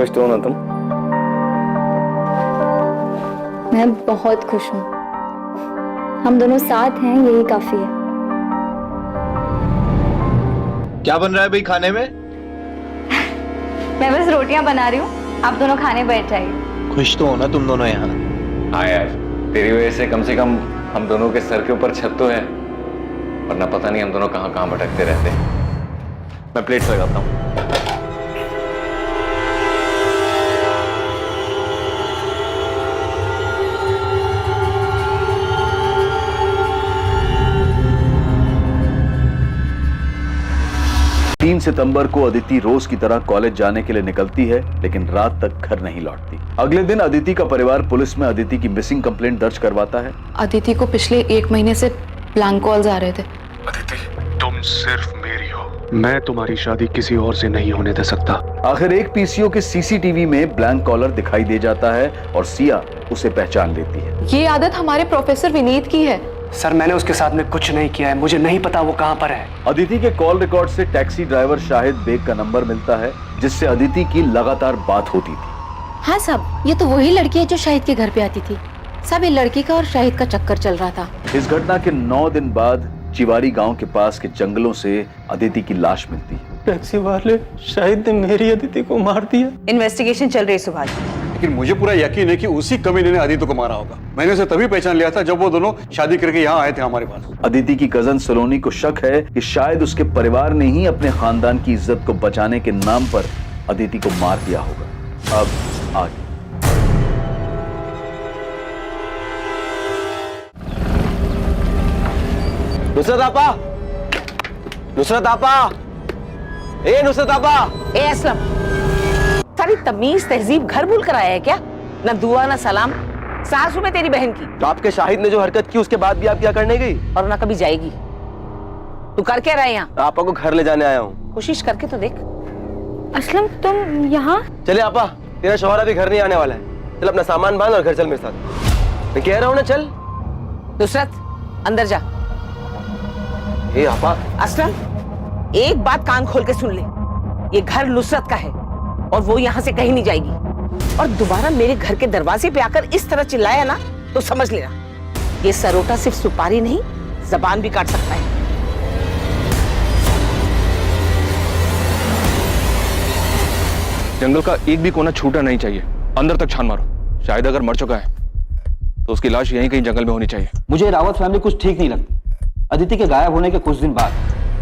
खुश तो हो ना तुम? मैं बहुत खुश हूँ। हम दोनों साथ हैं, यही काफी है। क्या बन रहा है भाई खाने में? मैं बस रोटियां बना रही हूँ, आप दोनों खाने बैठ जाइए। खुश तो हो ना तुम दोनों यहाँ? हाँ यार, तेरी वजह से कम हम दोनों के सर के ऊपर छत तो है, वरना पता नहीं हम दोनों कहाँ कहाँ भटकते रहते हैं। मैं प्लेट्स लगाता हूँ। सितंबर को अदिति रोज की तरह कॉलेज जाने के लिए निकलती है, लेकिन रात तक घर नहीं लौटती। अगले दिन अदिति का परिवार पुलिस में अदिति की मिसिंग कंप्लेंट दर्ज करवाता है। अदिति को पिछले 1 महीने से ब्लैंक कॉल्स आ रहे थे। अदिति, तुम सिर्फ मेरी हो, मैं तुम्हारी शादी किसी और से नहीं होने दे सकता। आखिर एक पीसीओ के सीसीटीवी में ब्लैंक कॉलर दिखाई दे जाता है और सिया उसे पहचान लेती है। ये आदत हमारे प्रोफेसर विनीत की है। सर, मैंने उसके साथ में कुछ नहीं किया है, मुझे नहीं पता वो कहाँ पर है। अदिति के कॉल रिकॉर्ड से टैक्सी ड्राइवर शाहिद बेग का नंबर मिलता है, जिससे अदिति की लगातार बात होती थी। हाँ साहब, ये तो वही लड़की है जो शाहिद के घर पे आती थी। सब ये लड़की का और शाहिद का चक्कर चल रहा था। इस घटना के 9 दिन बाद चिवारी गांव के पास के जंगलों से अदिति की लाश मिलती है। टैक्सी वाले शाहिद ने मेरी अदिति को मार दिया। इन्वेस्टिगेशन चल रही है सुभाष, लेकिन मुझे पूरा यकीन है कि उसी कमीने ने अदिति को मारा होगा। मैंने उसे तभी पहचान लिया था जब वो दोनों शादी करके यहाँ आए थे हमारे पास। अदिति की कजन सलोनी को शक है कि शायद उसके परिवार ने ही अपने खानदान की इज्जत को बचाने के नाम पर अदिति को मार दिया होगा। अब आगे नुसरत आपा, नुसरत आपा, नुसरत आपा। असलम, सारी तमीज तहजीब घर भूल कर आया है क्या? न दुआ न सलाम। सासू में तेरी बहन की। तो आपके शाहिद ने जो हरकत की उसके बाद भी आप क्या करने गई? और ना कभी जाएगी। तू कर क्या रहा है यहाँ? आपा को घर ले जाने आया हूँ। कोशिश करके तो देख। असलम, तुम यहाँ? चले आपा, तेरा शौहर अभी घर नहीं आने वाला है। चल अपना सामान बांध और घर चल मेरे साथ। मैं कह रहा हूँ ना, चल। नुसरत, अंदर जा। आपा। असलम, एक बात कान खोल के सुन ले, ये घर नुसरत का है और वो यहाँ से कहीं नहीं जाएगी। और दोबारा मेरे घर के दरवाजे पे आकर इस तरह चिल्लाया ना तो समझ लेना, ये सरोटा सिर्फ सुपारी नहीं, जबान भी काट सकता है। जंगल का एक भी कोना छूटा नहीं चाहिए। अंदर तक छान मारो। शायद अगर मर चुका है तो उसकी लाश यहीं कहीं जंगल में होनी चाहिए। मुझे रावत फैमिली कुछ ठीक नहीं लगती। अदिति के गायब होने के कुछ दिन बाद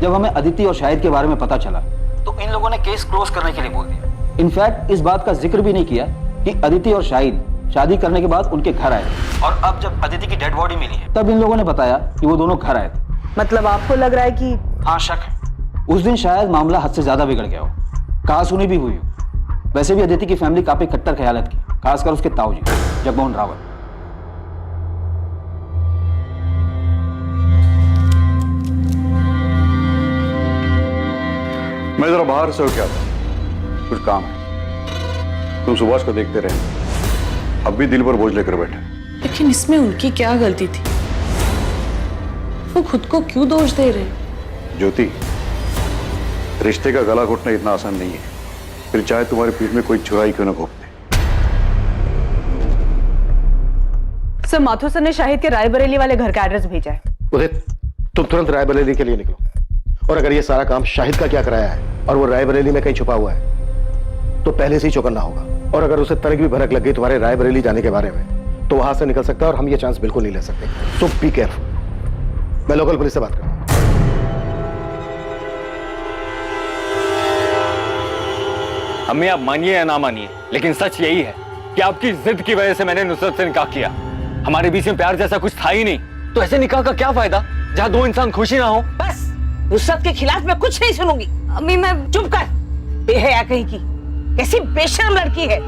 जब हमें अदिति और शाहिद के बारे में पता चला तो इन लोगों ने केस क्लोज करने के लिए बोल दिया। इनफैक्ट इस बात का जिक्र भी नहीं किया कि अदिति और शाहिद शादी करने के बाद उनके घर आए और अब जब अदिति की डेड बॉडी मिली है तब इन लोगों ने बताया कि वो दोनों घर आए थे। मतलब आपको लग रहा है कि? हाँ, शक है। उस दिन शायद मामला हद से ज्यादा बिगड़ गया हो, कहा सुनी भी हुई हो। वैसे भी अदिति की फैमिली काफी कट्टर ख्यालत की, खासकर उसके ताऊजी जगमोहन रावत। मैं जरा बाहर से होके आता हूं, कुछ काम है। तुम सुभाष को देखते रहे, अब भी दिल पर बोझ लेकर बैठे। लेकिन इसमें उनकी क्या गलती थी? वो खुद को क्यों दोष दे रहे? ज्योति, रिश्ते का गला घोटना इतना आसान नहीं है, फिर चाहे तुम्हारे पीठ में कोई चुराई क्यों न घोंप दे। सर, माथुर सर ने शाहिद के रायबरेली वाले घर का एड्रेस भेजा है। उदित, तुम तुरंत रायबरेली के लिए निकलो। और अगर ये सारा काम शाहिद का क्या कराया है और वो रायबरेली में कहीं छुपा हुआ है तो पहले से ही चौकन्ना होगा। और अगर उसे तनिक भी भनक लग गई तुम्हारे रायबरेली जाने के बारे में तो वहां से निकल सकता है और हम ये चांस बिल्कुल नहीं ले सकते। सो बी केयरफुल। मैं लोकल पुलिस से बात करता हूं। अम्मी, आप मानिए या ना मानिए, लेकिन सच यही है कि आपकी जिद की वजह से मैंने नुसरत से निकाह किया। हमारे बीच में प्यार जैसा कुछ था ही नहीं, तो ऐसे निकाह का क्या फायदा जहां दो इंसान खुशी ना हो। बस, नुसरत के खिलाफ मैं कुछ नहीं सुनूंगी। अम्मी, मैं... चुप कर, बेहया कहीं की, कैसी बेशर्म लड़की है।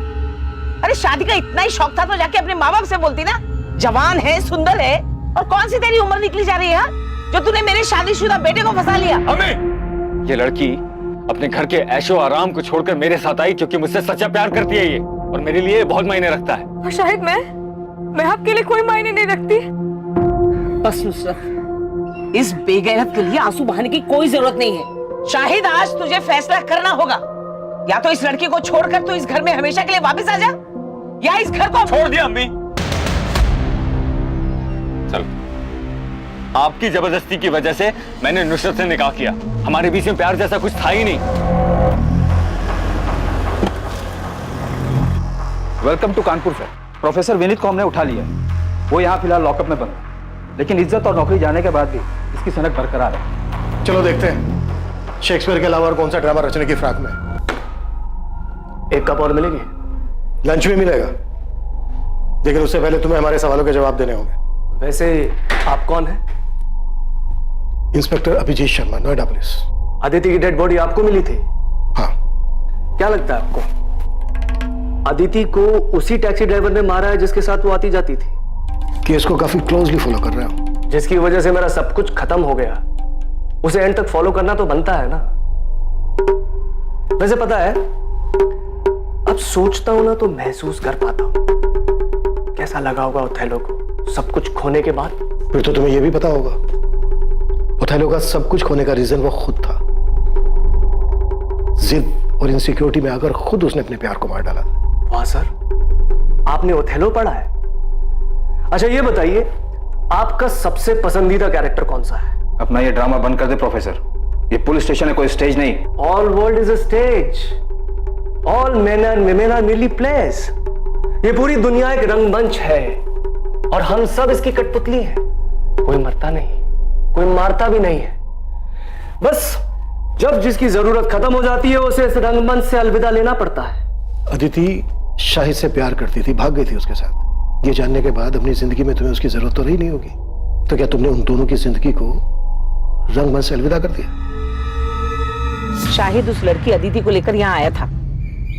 अरे शादी का इतना ही शौक था तो जाके अपने माँ बाप से बोलती ना। जवान है, सुंदर है, और कौन सी तेरी उम्र निकली जा रही है जो तूने मेरे शादीशुदा बेटे को फंसा लिया। अम्मी, ये लड़की अपने घर के ऐशो आराम को छोड़कर मेरे साथ आई क्योंकि मुझसे सच्चा प्यार करती है ये, और मेरे लिए बहुत मायने रखता है। और शायद मैं आपके लिए कोई मायने नहीं रखती। बस नुसरत, इस बेगैरत के लिए आंसू बहाने की कोई जरूरत नहीं है। शाहिद, आज तुझे फैसला करना होगा। या तो इस लड़की को छोड़कर तू इस घर में हमेशा के लिए वापस आ जा, या इस घर को छोड़ दिया अम्मी। चल, आपकी जबरदस्ती की वजह से मैंने नुसरत से निकाह किया। हमारे बीच में प्यार जैसा कुछ था ही नहीं। Welcome to Kanpur sir. Professor Vineet को हमने उठा लिया है। वो यहाँ फिलहाल लॉकअप में बंद है, लेकिन इज्जत और नौकरी जाने के बाद भी इसकी सनक बरकरार है। चलो देखते हैं शेक्सपियर के अलावा और कौन सा ड्रामा रचने की फ्राक में। एक कप और मिलेगी? लंच भी मिलेगा, लेकिन उससे पहले तुम्हें हमारे सवालों के जवाब देने होंगे। वैसे आप कौन हैं? Inspector Abhijit Sharma, Noida police. अदिति की डेड बॉडी आपको मिली थी? हाँ। क्या लगता है आपको अदिति को उसी टैक्सी ड्राइवर ने मारा है जिसके साथ वो आती जाती थी? केस को काफी क्लोजली फॉलो कर रहे हो। जिसकी वजह से मेरा सब कुछ खत्म हो गया, उसे एंड तक फॉलो करना तो बनता है ना। वैसे पता है, अब सोचता हूं ना तो महसूस कर पाता हूं कैसा लगा होगा ओथेलो को सब कुछ खोने के बाद। फिर तो तुम्हें यह भी पता होगा ओथेलो का सब कुछ खोने का रीजन वो खुद था। जिद और इनसिक्योरिटी में आकर खुद उसने अपने प्यार को मार डाला था। वाह सर, आपने ओथेलो पढ़ा है? अच्छा ये बताइए, आपका सबसे पसंदीदा कैरेक्टर कौन सा है? अपना ये ड्रामा बंद कर दे प्रोफेसर। ये पुलिस स्टेशन है, कोई स्टेज नहीं। All world is a stage, all men and women are mainly place. ये पूरी दुनिया एक रंगमंच है और हम सब इसकी कठपुतली हैं। कोई मरता नहीं, कोई मारता भी नहीं है। बस जब जिसकी जरूरत खत्म हो जाती है उसे इस रंगमंच से अलविदा लेना पड़ता है। अदिति शाहिद से प्यार करती थी, भाग गई थी उसके साथ। ये जानने के बाद अपनी जिंदगी में तुम्हें उसकी जरूरत तो रही नहीं होगी, तो क्या तुमने उन दोनों की जिंदगी को रंगमंच से अलविदा कर दिया? शाहिद उस लड़की अदिति को लेकर यहाँ आया था,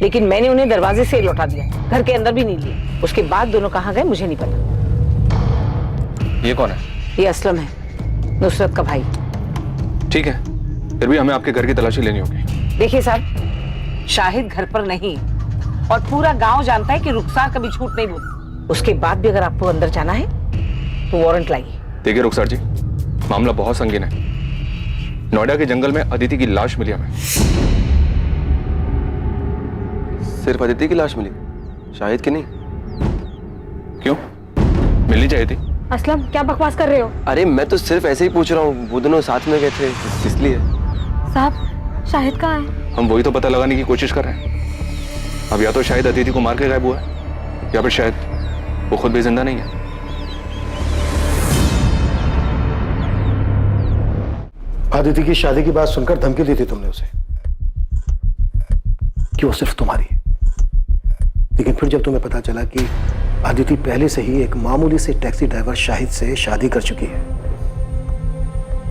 लेकिन मैंने उन्हें दरवाजे से लौटा दिया, घर के अंदर भी नहीं लिए। उसके बाद दोनों कहाँ गए मुझे नहीं पता। ये कौन है? ये असलम है, नुसरत का भाई। ठीक है, फिर भी हमें आपके घर की तलाशी लेनी होगी। देखिए साहब, शाहिद घर पर नहीं और पूरा गांव जानता है कि रुखसार कभी झूठ नहीं बोलती। उसके बाद भी अगर आपको अंदर जाना है तो वारंट लाइए। देखिए रुखसार जी, मामला बहुत संगीन है। नोएडा के जंगल में अदिति की लाश मिली हमें। सिर्फ अदिति की लाश मिली, शाहिद की नहीं? क्यों, मिलनी चाहिए थी। असलम, क्या बकवास कर रहे हो? अरे मैं तो सिर्फ ऐसे ही पूछ रहा हूँ, वो दोनों साथ में गए थे इसलिए। साहब, शाहिद कहाँ है? हम वही तो पता लगाने की कोशिश कर रहे हैं। अब या तो शायद अदिति को मार के गायब हुआ है, या फिर शायद वो खुद भी जिंदा नहीं है। अदिति की शादी की बात सुनकर धमकी दी थी तुमने उसे कि वो सिर्फ तुम्हारी है, लेकिन फिर जब तुम्हें पता चला कि अदिति पहले से ही एक मामूली से टैक्सी ड्राइवर शाहिद से शादी कर चुकी है,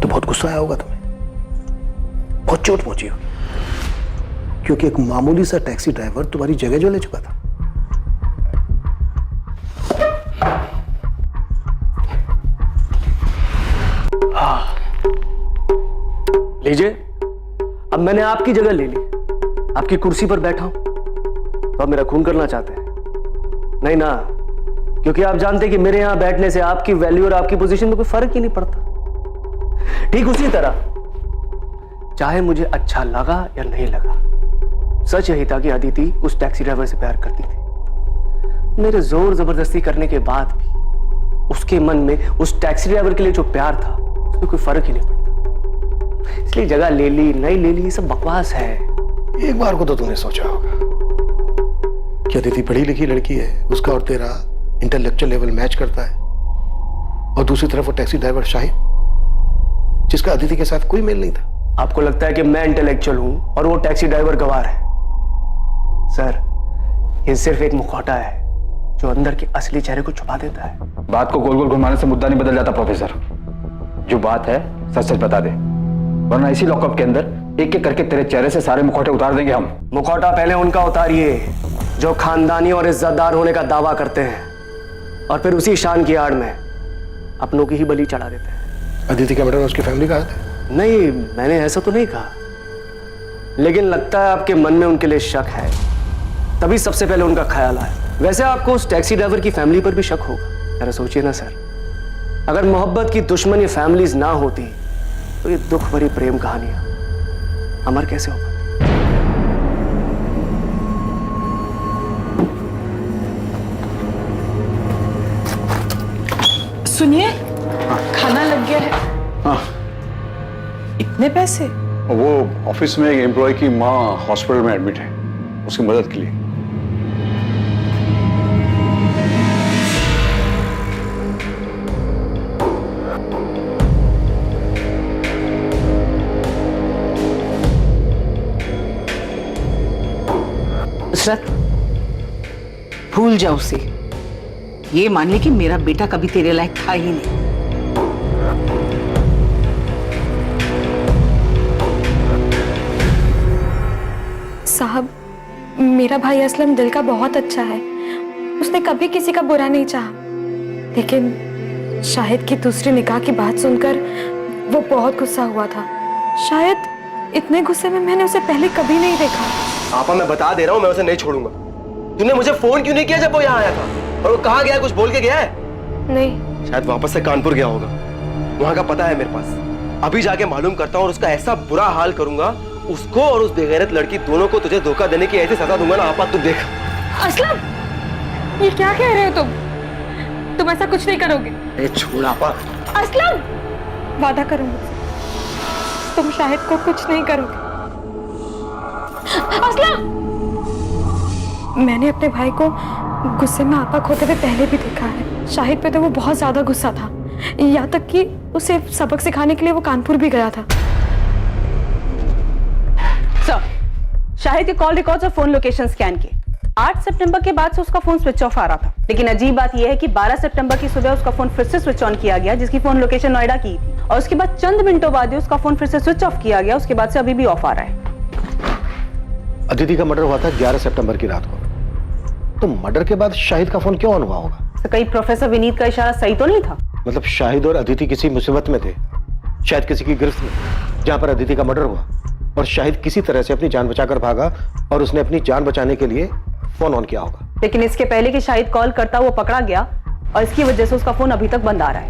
तो बहुत गुस्सा आया होगा तुम्हें, बहुत चोट पहुंची होगी, क्योंकि एक मामूली सा टैक्सी ड्राइवर तुम्हारी जगह जो ले चुका था। लीजिए, अब मैंने आपकी जगह ले ली, आपकी कुर्सी पर बैठा हूं, तो आप मेरा खून करना चाहते हैं? नहीं ना, क्योंकि आप जानते हैं कि मेरे यहां बैठने से आपकी वैल्यू और आपकी पोजीशन में कोई फर्क ही नहीं पड़ता। ठीक उसी तरह चाहे मुझे अच्छा लगा या नहीं लगा, सच यही था कि अदिति उस टैक्सी ड्राइवर से प्यार करती थी। मेरे जोर जबरदस्ती करने के बाद भी उसके मन में उस टैक्सी ड्राइवर के लिए जो प्यार था उसमें कोई फर्क ही नहीं पड़ता। इसलिए जगह ले ली नहीं ले ली, ये सब बकवास है। एक बार को तो तुमने सोचा होगा कि अदिति पढ़ी लिखी लड़की है, उसका और तेरा इंटेलेक्चुअल लेवल मैच करता है, और दूसरी तरफ वो टैक्सी ड्राइवर शाहिद जिसका अदिति के साथ कोई मेल नहीं था। आपको लगता है कि मैं इंटेलेक्चुअल हूं और वो टैक्सी ड्राइवर गवार है? सर, ये सिर्फ एक मुखौटा है जो अंदर के असली चेहरे को छुपा देता है। बात को गोल गोल घुमाने से मुद्दा नहीं बदल जाता प्रोफेसर। जो बात है सच सच बता दे, वरना इसी लॉकअप के अंदर एक एक करके तेरे चेहरे से सारे मुखौटे उतार देंगे हम। मुखौटा पहले उनका उतारिए जो खानदानी और इज्जतदार होने का दावा करते हैं, और फिर उसी शान की आड़ में अपनों की ही बलि चढ़ा देते हैं। अदिति का मर्डर उसकी फैमिली का है? नहीं, मैंने ऐसा तो नहीं कहा, लेकिन लगता है आपके मन में उनके लिए शक है, तभी सबसे पहले उनका ख्याल आया। वैसे आपको उस टैक्सी ड्राइवर की फैमिली पर भी शक होगा। जरा सोचिए ना सर, अगर मोहब्बत की दुश्मनी फैमिलीज ना होती तो ये दुख भरी प्रेम कहानियां अमर कैसे हो पाती? सुनिए, खाना लग गया है। हाँ, इतने पैसे? वो ऑफिस में एक एम्प्लॉय की माँ हॉस्पिटल में एडमिट है, उसकी मदद के लिए। नुसरत, भूल जा उसे। ये मान ले कि मेरा बेटा कभी तेरे लायक था ही नहीं। साहब, मेरा भाई असलम दिल का बहुत अच्छा है। उसने कभी किसी का बुरा नहीं चाहा, लेकिन शाहिद की दूसरी निकाह की बात सुनकर वो बहुत गुस्सा हुआ था। शायद इतने गुस्से में मैंने उसे पहले कभी नहीं देखा। आपा, मैं बता दे रहा हूँ, मैं उसे नहीं छोड़ूंगा। तूने मुझे फोन क्यों नहीं किया जब वो यहाँ आया था? और वो कहाँ गया, कुछ बोल के गया है? नहीं। शायद वापस से कानपुर गया होगा, वहां का पता है मेरे पास। अभी जाके मालूम करता हूँ और उसका ऐसा बुरा हाल करूंगा, उसको और उस बेगैरत लड़की दोनों को तुझे धोखा देने की ऐसी सजा दूंगा ना आपा, तू देख। असलम, ये क्या कह रहे हो तुम? तुम ऐसा कुछ नहीं करोगे। अरे छोड़ आपा। असलम, वादा करो मुझसे, तुम शाहिद को कुछ नहीं करोगे। असलम, मैंने अपने भाई को गुस्से में आपा खोते हुए पहले भी देखा है। शाहिद पे तो वो बहुत ज्यादा गुस्सा था, यहाँ तक कि उसे सबक सिखाने के लिए वो कानपुर भी गया था। सर, शाहिद के कॉल रिकॉर्ड्स और फोन लोकेशन स्कैन किए। 8 सितंबर के बाद से उसका फोन स्विच ऑफ आ रहा था, लेकिन अजीब बात यह है कि 12 सितंबर की सुबह उसका फोन फिर से स्विच ऑन किया गया, जिसकी फोन लोकेशन नोएडा की थी, और उसके बाद चंद मिनटों बाद ही उसका फोन फिर से स्विच ऑफ किया गया। उसके बाद से अभी भी ऑफ आ रहा है। अदिति का मर्डर हुआ था 11 सितंबर की रात को, तो मर्डर के बाद शाहिद का फोन क्यों ऑन हुआ होगा? तो कहीं प्रोफेसर विनीत का इशारा सही तो नहीं था? मतलब शाहिद और अदिति किसी मुसीबत में थे, शायद किसी की गिरफ्त में, जहां पर अदिति का मर्डर हुआ, और शाहिद किसी तरह से अपनी जान बचाकर भागा और उसने अपनी जान बचाने के लिए फोन ऑन किया होगा। लेकिन इसके पहले कि शाहिद कॉल करता हुआ पकड़ा गया, और इसकी वजह से उसका फोन अभी तक बंद आ रहा है।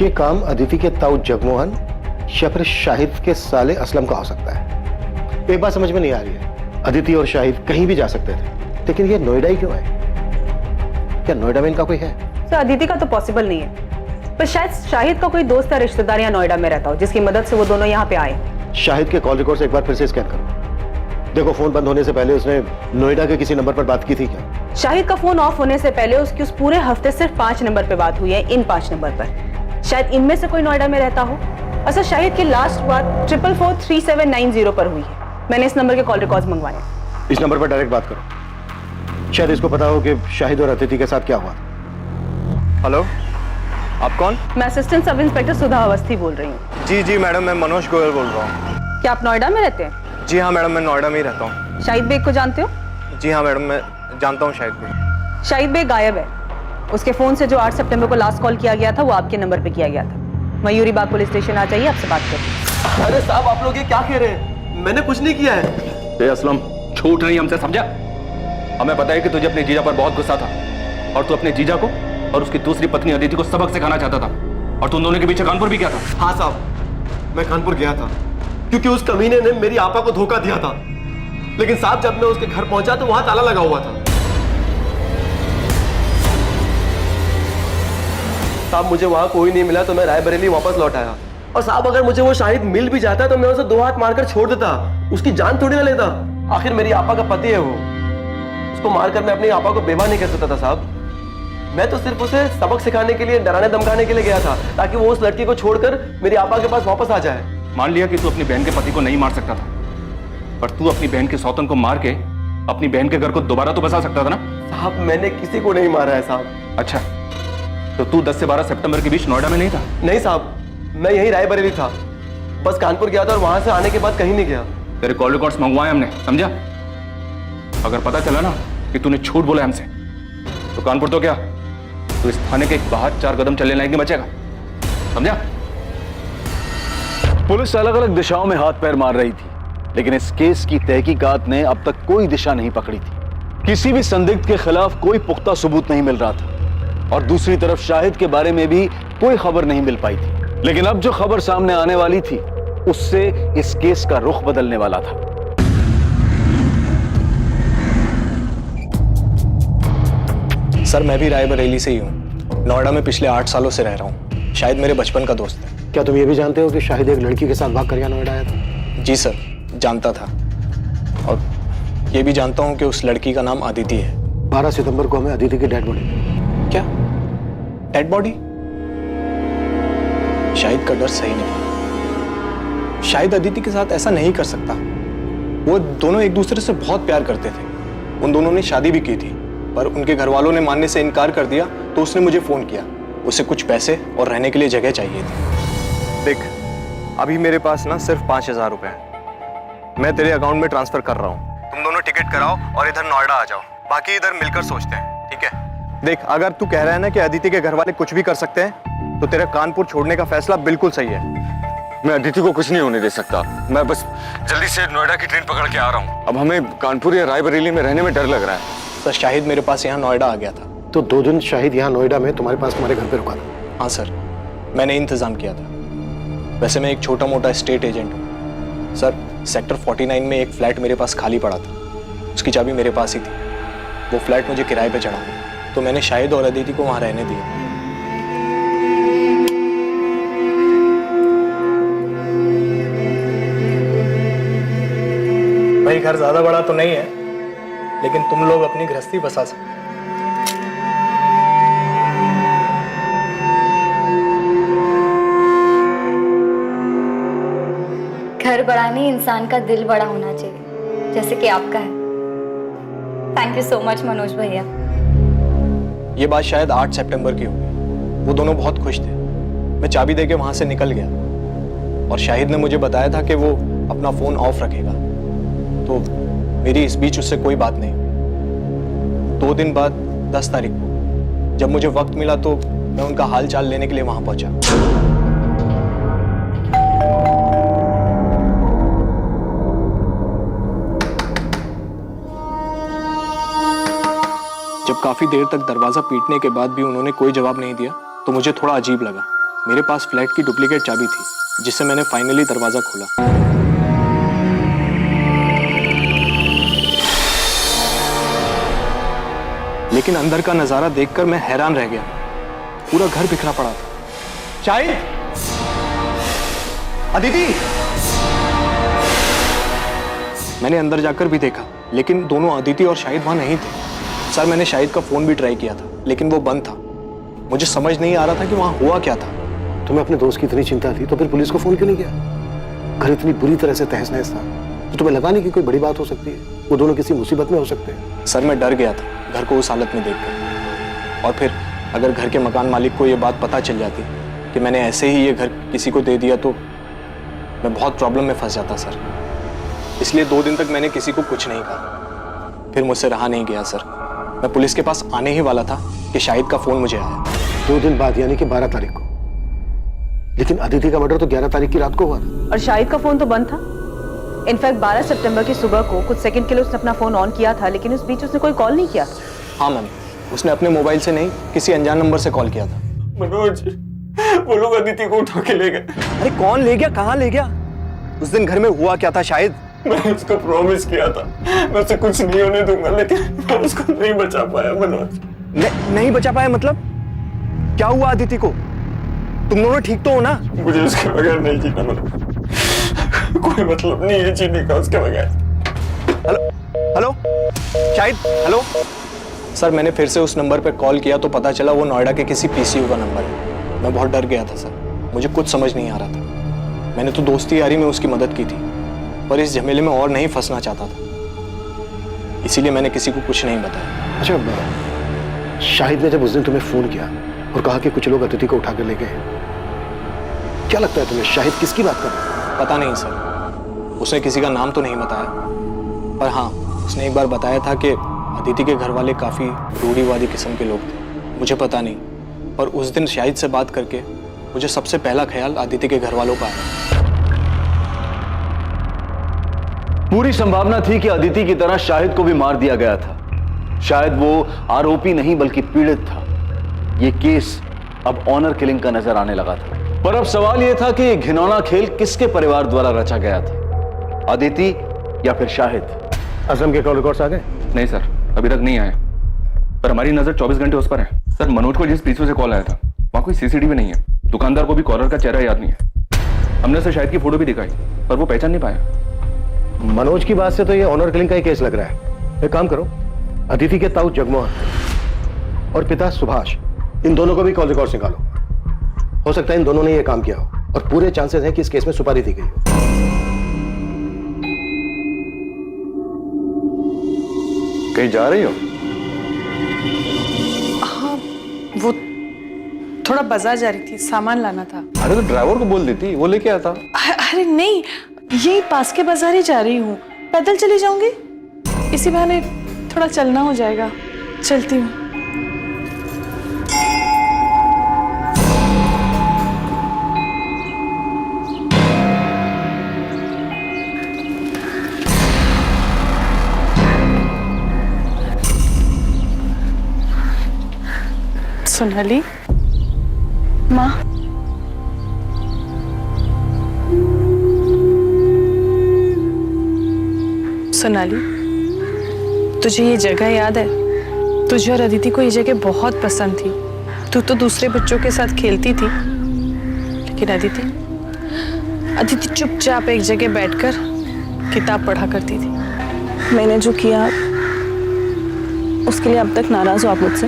ये काम अदिति के ताऊ जगमोहन या फिर शाहिद के साले असलम का हो सकता है। एक बात समझ में नहीं आ रही है, अदिति और शाहिद कहीं भी जा सकते थे, लेकिन ये नोएडा ही क्यों है? क्या नोएडा में इनका कोई है? सर, अदिति का तो पॉसिबल नहीं है, पर शायद शाहिद का कोई दोस्त या रिश्तेदार यहाँ नोएडा में रहता हो, जिसकी मदद से वो दोनों यहाँ पे आए। शाहिद के कॉल रिकॉर्ड्स एक बार फिर से स्कैन करो, देखो फोन बंद होने से पहले उसने नोएडा के किसी नंबर पर बात की थी क्या? शाहिद का फोन ऑफ होने से पहले उसकी उस पूरे हफ्ते सिर्फ 5 नंबर पे बात हुई है, इन 5 नंबर पर। शायद इनमें से कोई नोएडा में रहता हो। अच्छा, शाहिद की लास्ट बात 443790 पर हुई है। मैंने इस नंबर के कॉल रिकॉर्ड्स मंगवाए। इस नंबर पर डायरेक्ट बात करो, शायद इसको पता हो कि शाहिद और अदिति के साथ क्या हुआ। हेलो, आप कौन? मैं असिस्टेंट सब इंस्पेक्टर सुधा अवस्थी बोल रही हूँ। जी मैडम, मैं मनोज गोयल बोल रहा हूँ। क्या आप नोएडा में रहते हैं? जी हाँ मैडम, मैं नोएडा में ही रहता हूँ। शाहिद बेग को जानते हो? जी हाँ मैडम, मैं जानता हूँ शाहिद बेग। शाहिद बेग गायब है। उसके फोन से जो 8 सितंबर को लास्ट कॉल किया गया था, वो आपके नंबर पे किया गया था। मयूरी बाग पुलिस स्टेशन आ जाइए, आपसे बात करें। अरे साहब, आप लोग ये क्या कह रहे हैं? मैंने कुछ नहीं किया है। असलम, छूट नहीं हमसे, समझा? हमें पता है कि तुझे अपने जीजा पर बहुत गुस्सा था, और तू अपने जीजा को और उसकी दूसरी पत्नी अदिति को सबक सिखाना चाहता था, और तुम दोनों के पीछे कानपुर भी गया था। हाँ साहब, मैं कानपुर गया था क्योंकि उस कमीने ने मेरी आपा को धोखा दिया था, लेकिन साहब जब मैं उसके घर पहुंचा तो वहां ताला लगा हुआ था। साहब, मुझे वहां कोई नहीं मिला तो मैं रायबरेली वापस लौट आया। और साहब, अगर मुझे वो शाहिद मिल भी जाता तो मैं उसे 2 हाथ मारकर छोड़ देता, उसकी जान थोड़ी ना लेता। आखिर मेरी आपा का पति है वो, उसको मारकर मैं अपनी आपा को बेवा नहीं कर सकता था साहब। मैं तो सिर्फ उसे सबक सिखाने के लिए, डराने धमकाने के लिए गया था, ताकि वो उस लड़की को छोड़कर मेरी आपा के पास वापस आ जाए। मान लिया कि तू अपनी बहन के पति को नहीं मार सकता था, पर तू अपनी बहन के सौतन को मार के अपनी बहन के घर को दोबारा तो बसा सकता था ना? साहब, मैंने किसी को नहीं मारा है साहब। अच्छा, तो तू 10 से 12 सितंबर के बीच नोएडा में नहीं था? नहीं साहब, मैं यही रायबरेली था, बस कानपुर गया था और वहां से आने के बाद कहीं नहीं गया। तेरे कॉल रिकॉर्ड्स मंगवाए हमने, समझा? अगर पता चला ना कि तूने झूठ बोला हमसे, तो कानपुर तो क्या, तो इस थाने के बाहर 4 कदम चलने लायक नहीं बचेगा, समझा? पुलिस अलग अलग दिशाओं में हाथ पैर मार रही थी, लेकिन इस केस की तहकीकात ने अब तक कोई दिशा नहीं पकड़ी थी। किसी भी संदिग्ध के खिलाफ कोई पुख्ता सबूत नहीं मिल रहा था, और दूसरी तरफ शाहिद के बारे में भी कोई खबर नहीं मिल पाई थी। लेकिन अब जो खबर सामने आने वाली थी, उससे इस केस का रुख बदलने वाला था। सर, मैं भी रायबरेली से ही हूँ। नोएडा में पिछले 8 सालों से रह रहा हूँ। शाहिद मेरे बचपन का दोस्त है। क्या तुम ये भी जानते हो कि शाहिद एक लड़की के साथ भाग कर यहाँ नोएडा आया था? जी सर, जानता था। और ये भी जानता हूँ कि उस लड़की का नाम अदिति है। 12 सितंबर को हमें अदिति की डेड बॉडी। क्या डेड बॉडी? शाहिद का डर सही निकला। शाहिद अदिति के साथ ऐसा नहीं कर सकता। वो दोनों एक दूसरे से बहुत प्यार करते थे। उन दोनों ने शादी भी की थी, पर उनके घर वालों ने मानने से इनकार कर दिया, तो उसने मुझे फोन किया। उसे कुछ पैसे और रहने के लिए जगह चाहिए थी। देख, अभी मेरे पास ना सिर्फ 5,000 रुपए हैं। मैं तेरे अकाउंट में ट्रांसफर कर रहा हूँ। तुम दोनों टिकट कराओ और इधर नोएडा आ जाओ। बाकी इधर मिलकर सोचते हैं, ठीक है? देख, अगर तू कह रहा है ना कि अदिति के घर वाले कुछ भी कर सकते हैं, तो तेरा कानपुर छोड़ने का फैसला बिल्कुल सही है। मैं अदिति को कुछ नहीं होने दे सकता। मैं बस जल्दी से नोएडा की ट्रेन पकड़ के आ रहा हूँ। अब हमें कानपुर या रायबरेली में रहने में डर लग रहा है। सर, शाहिद मेरे पास यहाँ नोएडा आ गया था। तो 2 दिन शाहिद यहाँ नोएडा में तुम्हारे पास तुम्हारे घर पे रुका था? हाँ सर, मैंने इंतजाम किया था। वैसे मैं एक छोटा मोटा स्टेट एजेंट हूँ सर। सेक्टर 49 में एक फ्लैट मेरे पास खाली पड़ा था। उसकी चाबी मेरे पास ही थी। वो फ्लैट मुझे किराए पे चढ़ा, तो मैंने शाहिद और अदिति को वहाँ रहने दिया। भाई घर ज्यादा बड़ा तो नहीं है, लेकिन तुम लोग अपनी गृहस्थी बसा सकते। घर बड़ा नहीं, इंसान का दिल बड़ा होना चाहिए, जैसे कि आपका है। Thank you so much Manoj भैया। ये बात शायद 8 सितंबर की होगी। वो दोनों बहुत खुश थे। मैं चाबी देके वहां से निकल गया और शाहिद ने मुझे बताया था कि वो अपना फोन ऑफ रखेगा, तो मेरी इस बीच उससे कोई बात नहीं। 2 दिन बाद 10 तारीख को जब मुझे वक्त मिला तो मैं उनका हाल चाल लेने के लिए वहां पहुंचा। जब काफी देर तक दरवाजा पीटने के बाद भी उन्होंने कोई जवाब नहीं दिया, तो मुझे थोड़ा अजीब लगा। मेरे पास फ्लैट की डुप्लीकेट चाबी थी, जिससे मैंने फाइनली दरवाजा खोला। लेकिन अंदर का नजारा देखकर मैं हैरान रह गया। पूरा घर बिखरा पड़ा था। शाहिद, अदिति! मैंने अंदर जाकर भी देखा, लेकिन दोनों अदिति और शाहिद वहां नहीं थे। सर, मैंने शाहिद का फोन भी ट्राई किया था, लेकिन वो बंद था। मुझे समझ नहीं आ रहा था कि वहां हुआ क्या था। तुम्हें अपने दोस्त की इतनी चिंता थी तो फिर पुलिस को फोन क्यों नहीं किया? घर इतनी बुरी तरह से तहस नहस था, तो तुम्हें लगा नहीं कि कोई बड़ी बात हो सकती है? वो दोनों किसी मुसीबत में हो सकते हैं। सर, मैं डर गया था घर को उस हालत में देखकर। और फिर अगर घर के मकान मालिक को ये बात पता चल जाती कि मैंने ऐसे ही ये घर किसी को दे दिया, तो मैं बहुत प्रॉब्लम में फंस जाता सर। इसलिए 2 दिन तक मैंने किसी को कुछ नहीं कहा। फिर मुझसे रहा नहीं गया सर। मैं पुलिस के पास आने ही वाला था कि शाहिद का फोन मुझे आया। 2 दिन बाद, यानी कि 12 तारीख को। लेकिन अदिति का मर्डर तो 11 तारीख की रात को हुआ था। और शाहिद का फोन तो बंद था। इनफैक्ट 12 सितंबर की सुबह को कुछ सेकंड के लिए उसने अपना फोन ऑन किया था, लेकिन उस बीच उसने कोई कॉल नहीं किया। हाँ मैम, उसने अपने मोबाइल से नहीं, किसी अनजान नंबर से कॉल किया था। मनोज, वो लोग अदिति को उठा के ले गए। अरे कौन ले गया? कहाँ ले गया? उस दिन घर में हुआ क्या था शाहिद? मैंने उसको प्रॉमिस किया था मैं उसे कुछ नहीं होने दूंगा, लेकिन मैं उसको नहीं बचा पाया मनोज। नहीं बचा पाया मतलब? क्या हुआ अदिति को? तुम दोनों ठीक तो हो ना? मुझे उसके बगैर नहीं जीना मनोज। कोई मतलब नहीं है जीने का उसके बगैर। Hello Shahid, hello sir. मैंने फिर से उस नंबर पे कॉल किया तो पता चला वो नोएडा के किसी पीसीयू का नंबर है। मैं बहुत डर गया था सर, मुझे कुछ समझ नहीं आ रहा था। मैंने तो दोस्ती यारी में उसकी मदद की थी, पर इस झमेले में और नहीं फंसना चाहता था, इसीलिए मैंने किसी को कुछ नहीं बताया। अच्छा, शाहिद ने जब उस दिन तुम्हें फोन किया और कहा कि कुछ लोग अदिति को उठा कर ले गए, क्या लगता है तुम्हें शाहिद किसकी बात कर रहा है? पता नहीं सर, उसने किसी का नाम तो नहीं बताया, पर हाँ उसने एक बार बताया था कि अदिति के घर वाले काफी रूढ़िवादी किस्म के लोग थे। मुझे पता नहीं, पर उस दिन शाहिद से बात करके मुझे सबसे पहला ख्याल अदिति के घर वालों का आया। पूरी संभावना थी कि अदिति की तरह शाहिद को भी मार दिया गया था। शायद वो आरोपी नहीं बल्कि पीड़ित था। ये केस अब ऑनर किलिंग का नजर आने लगा था। पर अब सवाल यह था कि ये घिनौना खेल किसके परिवार द्वारा रचा गया था, अदिति या फिर शाहिद? असलम के कॉल रिकॉर्ड्स आ गए? नहीं सर, अभी तक नहीं आए। पर हमारी नजर 24 घंटे उस पर है। सर, मनोज को जिस पीछे से कॉल आया था वहां कोई सीसीटीवी नहीं है। दुकानदार को भी कॉलर का चेहरा याद नहीं है। हमने उसे शाहिद की फोटो भी दिखाई पर वो पहचान नहीं पाया। मनोज की बात से तो ये ऑनर किलिंग का ही केस लग रहा है। एक काम करो, अदिति के ताऊ जगमोहन और पिता सुभाष, इन दोनों को भी कॉल रिकॉर्ड्स निकालो। हो सकता है इन दोनों ने ये काम किया हो और पूरे चांसेस हैं कि इस केस में सुपारी दी गई हो। कहीं जा रही हो? हाँ, वो थोड़ा बाजार जा रही थी, सामान लाना था। अरे तो ड्राइवर को बोल देती, वो लेके आता। अरे नहीं, यही पास के बाजार ही जा रही हूँ। पैदल चली जाऊंगी, इसी बहाने थोड़ा चलना हो जाएगा। चलती हूँ। सोनाली, माँ, सोनाली, तुझे ये जगह याद है? तुझे और अदिति को ये जगह बहुत पसंद थी। तू तो दूसरे बच्चों के साथ खेलती थी, लेकिन अदिति चुपचाप एक जगह बैठकर किताब पढ़ा करती थी। मैंने जो किया उसके लिए अब तक नाराज हो आप मुझसे,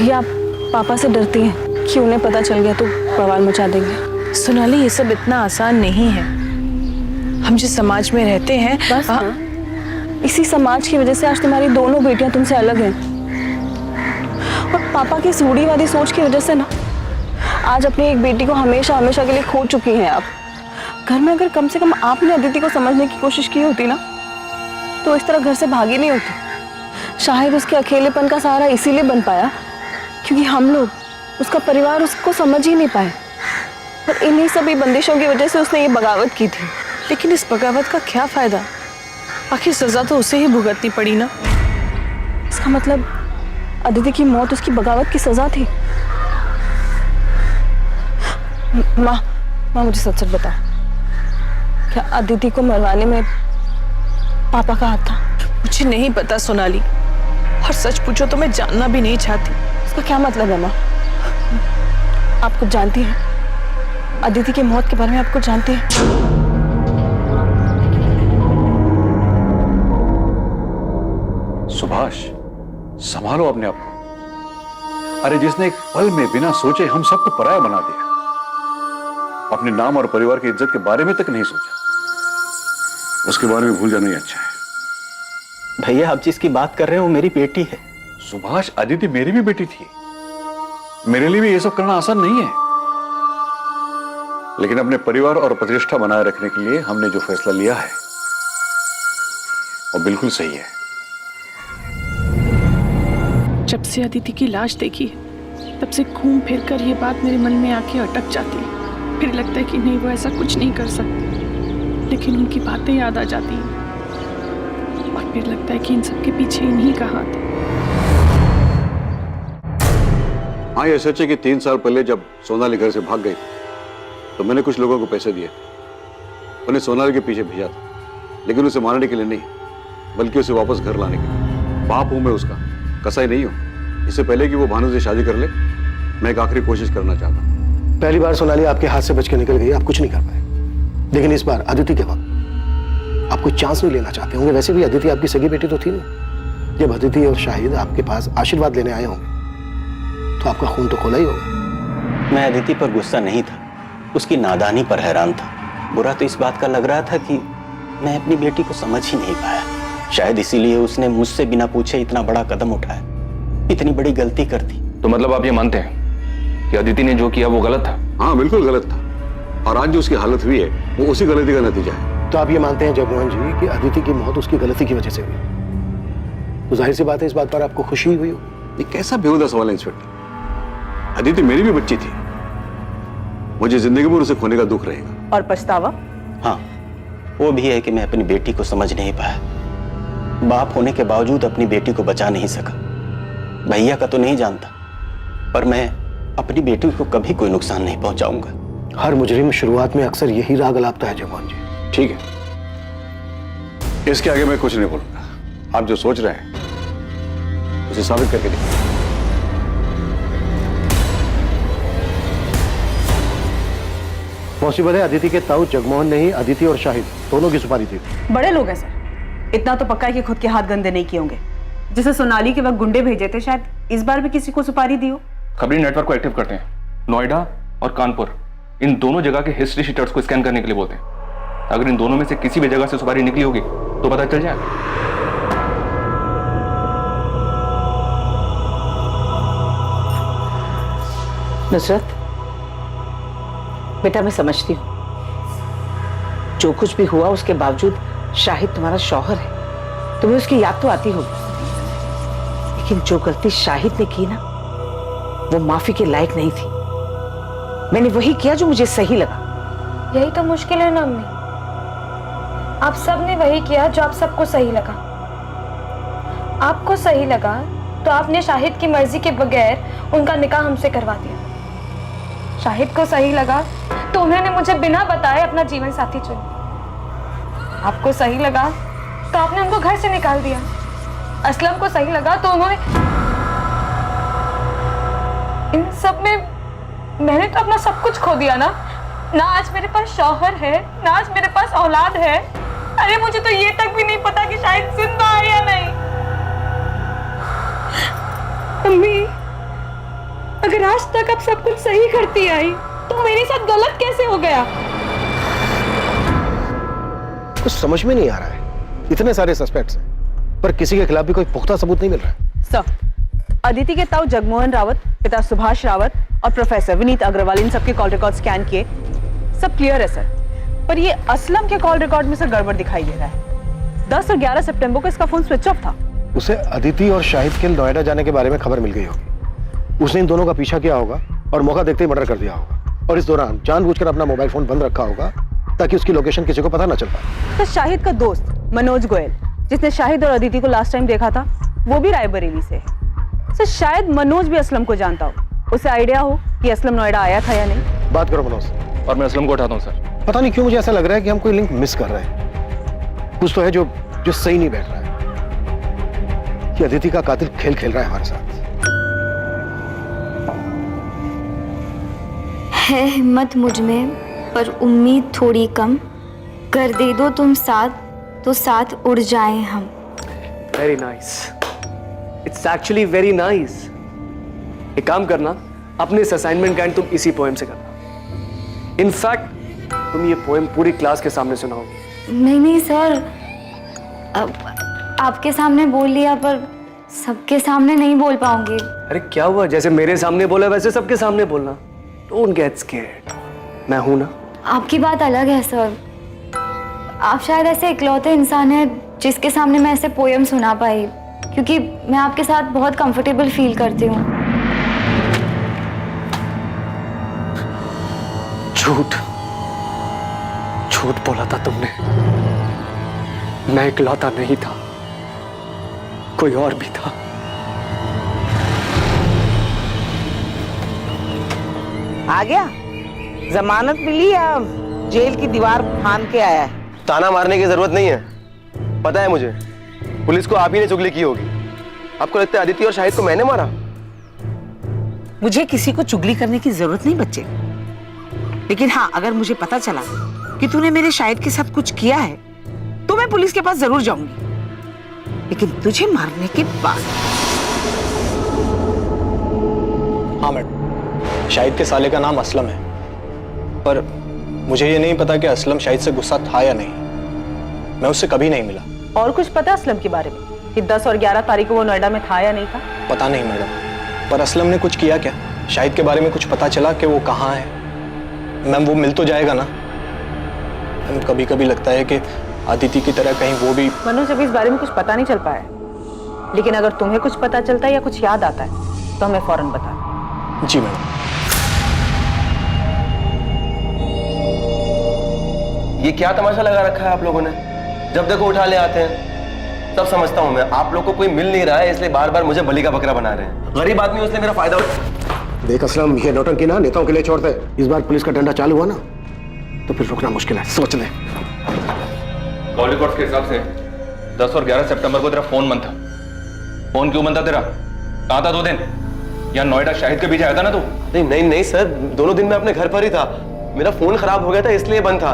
या आप पापा से डरती हैं कि उन्हें पता चल गया तो बवाल मचा देंगे? सोनाली, ये सब इतना आसान नहीं है। हम जिस समाज में रहते हैं, बस इसी समाज की वजह से आज तुम्हारी दोनों बेटियां तुमसे अलग हैं। और पापा की रूढ़िवादी सोच की वजह से ना आज अपनी एक बेटी को हमेशा हमेशा के लिए खो चुकी हैं आप। घर में अगर कम से कम आपने अदिति को समझने की कोशिश की होती ना, तो इस तरह घर से भागी नहीं होती। शायद उसके अकेलेपन का सहारा इसीलिए बन पाया क्योंकि हम लोग, उसका परिवार उसको समझ ही नहीं पाए। और इन्हीं सभी बंदिशों की वजह से उसने ये बगावत की थी। लेकिन इस बगावत का क्या फायदा? आखिर सजा तो उसे ही भुगतनी पड़ी ना। इसका मतलब अदिति की मौत उसकी बगावत की सजा थी। माँ मुझे सच सच बता, क्या अदिति को मरवाने में पापा का हाथ था? मुझे नहीं पता सोनाली, और सच पूछो तो मैं जानना भी नहीं चाहती। इसका क्या मतलब है माँ? आप कुछ जानती हैं? अदिति की मौत के बारे में आप कुछ जानती हैं? सुभाष, संभालो अपने आप को। अरे जिसने एक पल में बिना सोचे हम सबको पराया बना दिया, अपने नाम और परिवार की इज्जत के बारे में तक नहीं सोचा, उसके बारे में भूल जाना ही अच्छा है। भैया, आप जिसकी बात कर रहे हो मेरी बेटी है। सुभाष, अदिति मेरी भी बेटी थी। मेरे लिए भी ये सब करना आसान नहीं है, लेकिन अपने परिवार और प्रतिष्ठा बनाए रखने के लिए हमने जो फैसला लिया है वो बिल्कुल सही है। जब से अदिति की लाश देखी है, तब से घूम फिर कर ये बात मेरे मन में आके अटक जाती है। फिर लगता है कि नहीं, वो ऐसा कुछ नहीं कर सकते, लेकिन उनकी बातें याद आ जाती हैं और फिर लगता है कि इन सब के पीछे इन्हीं का हाथ है। हाँ, ये सच है कि 3 साल पहले जब सोनाली घर से भाग गई तो मैंने कुछ लोगों को पैसे दिए, उन्हें सोनाली के पीछे भेजा था, लेकिन उसे मारने के लिए नहीं, बल्कि उसे वापस घर लाने के लिए। बाप हूं मैं उसका, कसाई नहीं हूं। इससे पहले कि वो भानु से शादी कर ले, मैं एक आखिरी कोशिश करना चाहता हूं। पहली बार सोनाली आपके हाथ से बच के निकल गई, आप कुछ नहीं कर पाए, लेकिन इस बार अदिति के वक्त आप कोई चांस नहीं लेना चाहते होंगे। वैसे भी अदिति आपकी सगी बेटी तो थी नहीं। जब अदिति और शाहिद आपके पास आशीर्वाद लेने आए होंगे तो आपका खून तो खोला ही होगा। मैं अदिति पर गुस्सा नहीं था, उसकी नादानी पर हैरान था। बुरा तो इस बात का लग रहा था कि मैं अपनी बेटी को समझ ही नहीं पाया। शायद इसीलिए उसने मुझसे बिना पूछे इतना बड़ा कदम उठाया, इतनी बड़ी गलती कर दी। तो मतलब आप ये मानते हैं कि अदिति ने जो किया वो गलत था? हाँ, बिल्कुल गलत था, और आज जो उसकी हालत हुई है वो उसी गलती का नतीजा है। तो आप ये मानते हैं जगमोहन जी कि अदिति की मौत उसकी गलती की वजह से हुई? तो जाहिर सी बात है इस बात पर आपको खुशी हुई हो। ये कैसा बेहुदा सवाल है इंस्पेक्टर? अदिति मेरी भी बच्ची थी, मुझे जिंदगी भर उसे खोने का दुख रहेगा। और पछतावा? हाँ, वो भी है कि मैं अपनी बेटी को समझ नहीं पाया। बाप होने के बावजूद अपनी बेटी को बचा नहीं सका। भैया का तो नहीं जानता, पर मैं अपनी बेटी को कभी कोई नुकसान नहीं पहुंचाऊंगा। हर मुजरिम शुरुआत में अक्सर यही राग अलापता है जगमोहन जी। ठीक है, इसके आगे मैं कुछ नहीं बोलूंगा। आप जो सोच रहे हैं उसे साबित करके दिखा। पॉसिबल है अदिति के ताऊ जगमोहन ने ही अदिति और शाहिद दोनों की सुपारी दी। बड़े लोग हैं सर, इतना तो पक्का है कि खुद के हाथ गंदे नहीं किए होंगे। जैसे सोनाली के वक्त गुंडे भेजे थे, शायद इस बार भी किसी को सुपारी दी हो। खबरी नेटवर्क को एक्टिव करते हैं, नोएडा और कानपुर इन दोनों जगह के हिस्ट्री शीटर्स को स्कैन करने के लिए बोलते हैं। अगर इन दोनों में से किसी भी जगह से सुपारी निकली होगी तो पता चल जाएगा। नुसरत, बेटा मैं समझती हूँ जो कुछ भी हुआ उसके बावजूद शाहिद तुम्हारा शौहर है, तुम्हें उसकी याद तो आती होगी, लेकिन जो गलती शाहिद ने की ना वो माफी के लायक नहीं थी। मैंने वही किया जो मुझे सही लगा। यही तो मुश्किल है ना अम्मी, आप सब ने वही किया जो आप सबको सही लगा। आपको सही लगा तो आपने शाहिद की मर्जी के बगैर उनका निकाह हमसे करवा दिया। शाहिद को सही लगा तो उन्होंने मुझे बिना बताए अपना जीवन साथी चुना। आपको सही लगा तो आपने उनको घर से निकाल दिया। असलम को सही लगा तो उन्होंने, इन सब में मैंने तो अपना सब कुछ खो दिया ना। ना आज मेरे पास शौहर है, ना आज मेरे पास औलाद है। अरे मुझे तो ये तक भी नहीं पता कि शायद जिंदा है या नहीं। अम्मी, अगर आज तक आप सब कुछ सही करती आई तो मेरे साथ गलत कैसे हो गया? कुछ समझ में नहीं आ रहा है। इतने सारे सस्पेक्ट्स हैं पर किसी के खिलाफ भी कोई पुख्ता सबूत नहीं मिल रहा है। सर, अदिति के ताऊ जगमोहन रावत, पिता सुभाष रावत और प्रोफेसर विनीत अग्रवाल, इन सबके कॉल रिकॉर्ड स्कैन किए, सब क्लियर है सर। पर ये असलम के कॉल रिकॉर्ड में से गड़बड़ दिखाई दे रहा है। 10 और 11 सितंबर को इसका फोन स्विच ऑफ था। उसे अदिति और शाहिद के नोएडा जाने के बारे में खबर मिल गई होगी। उसने इन दोनों का पीछा किया होगा और मौका देखते ही मर्डर कर दिया होगा, और इस दौरान जानबूझकर अपना मोबाइल फोन बंद रखा होगा ताकि उसकी लोकेशन किसी को पता न चल पाए। तो शाहिद का दोस्त मनोज गोयल, जिसने शाहिद और अदिति को लास्ट टाइम देखा था, वो भी रायबरेली से है। सर, शायद मनोज भी असलम को जानता हो, उसे आइडिया हो कि असलम नोएडा आया था या नहीं। बात करो मनोज। और मैं असलम को उठाता हूँ सर। पता नहीं क्यों मुझे ऐसा लग रहा है कि हम कोई लिंक मिस कर रहे हैं। कुछ तो है जो सही नहीं बैठ रहा है कि अदिति का कातिल खेल खेल रहा है हमारे साथ। है हिम्मत मुझ में पर उम्मीद थोड़ी कम, कर दे दो तुम साथ तो साथ उड़ जाएं हम। Very nice, it's actually very nice. एक काम करना, अपने इस असाइनमेंट का एंड तुम इसी पोएम से करना। इनफैक्ट तुम ये पोएम पूरी क्लास के सामने सुनाओगे। नहीं सर, अब आपके सामने बोल लिया पर सबके सामने नहीं बोल पाऊंगी। अरे क्या हुआ, जैसे मेरे सामने बोला वैसे सबके सामने बोलना। डोंट गेट स्कैर्ड, मैं हूं ना। आपकी बात अलग है सर, आप शायद ऐसे इकलौते इंसान हैं जिसके सामने मैं ऐसे पोएम सुना पाई, क्योंकि मैं आपके साथ बहुत कंफर्टेबल फील करती हूँ। झूठ झूठ बोला था तुमने। मैं इकलौता नहीं था, कोई और भी था। आ गया? जमानत मिली या जेल की दीवार फांद के आया है? ताना मारने की जरूरत नहीं है, पता है मुझे, पुलिस को आप ही ने चुगली की होगी। आपको लगता है अदिति और शाहिद को मैंने मारा? मुझे किसी को चुगली करने की जरूरत नहीं बच्चे, लेकिन हाँ, अगर मुझे पता चला कि तूने मेरे शाहिद के साथ कुछ किया है तो मैं पुलिस के पास जरूर जाऊंगी, लेकिन तुझे मारने के बाद। हाँ मैडम, शाहिद के साले का नाम असलम है, पर मुझे ये नहीं पता कि असलम शाहिद से गुस्सा था या नहीं। मैं उससे कभी नहीं मिला। और कुछ पता असलम के बारे में कि 10 और 11 तारीख को वो नोएडा में था या नहीं था? पता नहीं मैडम, पर असलम ने कुछ किया क्या? शाहिद के बारे में कुछ पता चला कि वो कहाँ है? मैम वो मिल तो जाएगा ना? मैम कभी कभी लगता है कि अदिति की तरह कहीं वो भी। मनोज, अभी इस बारे में कुछ पता नहीं चल पाया, लेकिन अगर तुम्हें कुछ पता चलता है या कुछ याद आता है तो हमें फौरन बता। जी मैडम। ये क्या तमाशा लगा रखा है आप लोगों ने? जब देखो उठा ले आते हैं। सब समझता हूं मैं, आप लोग को कोई मिल नहीं रहा है इसलिए बार बार मुझे बलि का बकरा बना रहे हैं। गरीब आदमी उसने मेरा फायदा। देख असलम, ये नौटंकी ना नेताओं के लिए छोड़ दे। इस बार पुलिस का डंडा चालू हुआ ना तो फिर रुकना मुश्किल है, सोच ले। कॉल रिकॉर्ड्स के हिसाब से 10 और 11 सितंबर को तेरा फोन बंद था। फोन क्यों बंद था तेरा? कहाँ था 2 दिन? यहाँ नोएडा शाहिद के पीछे आया था ना तू? नहीं सर, दोनों दिन मैं अपने घर पर ही था। मेरा फोन खराब हो गया था इसलिए बंद था,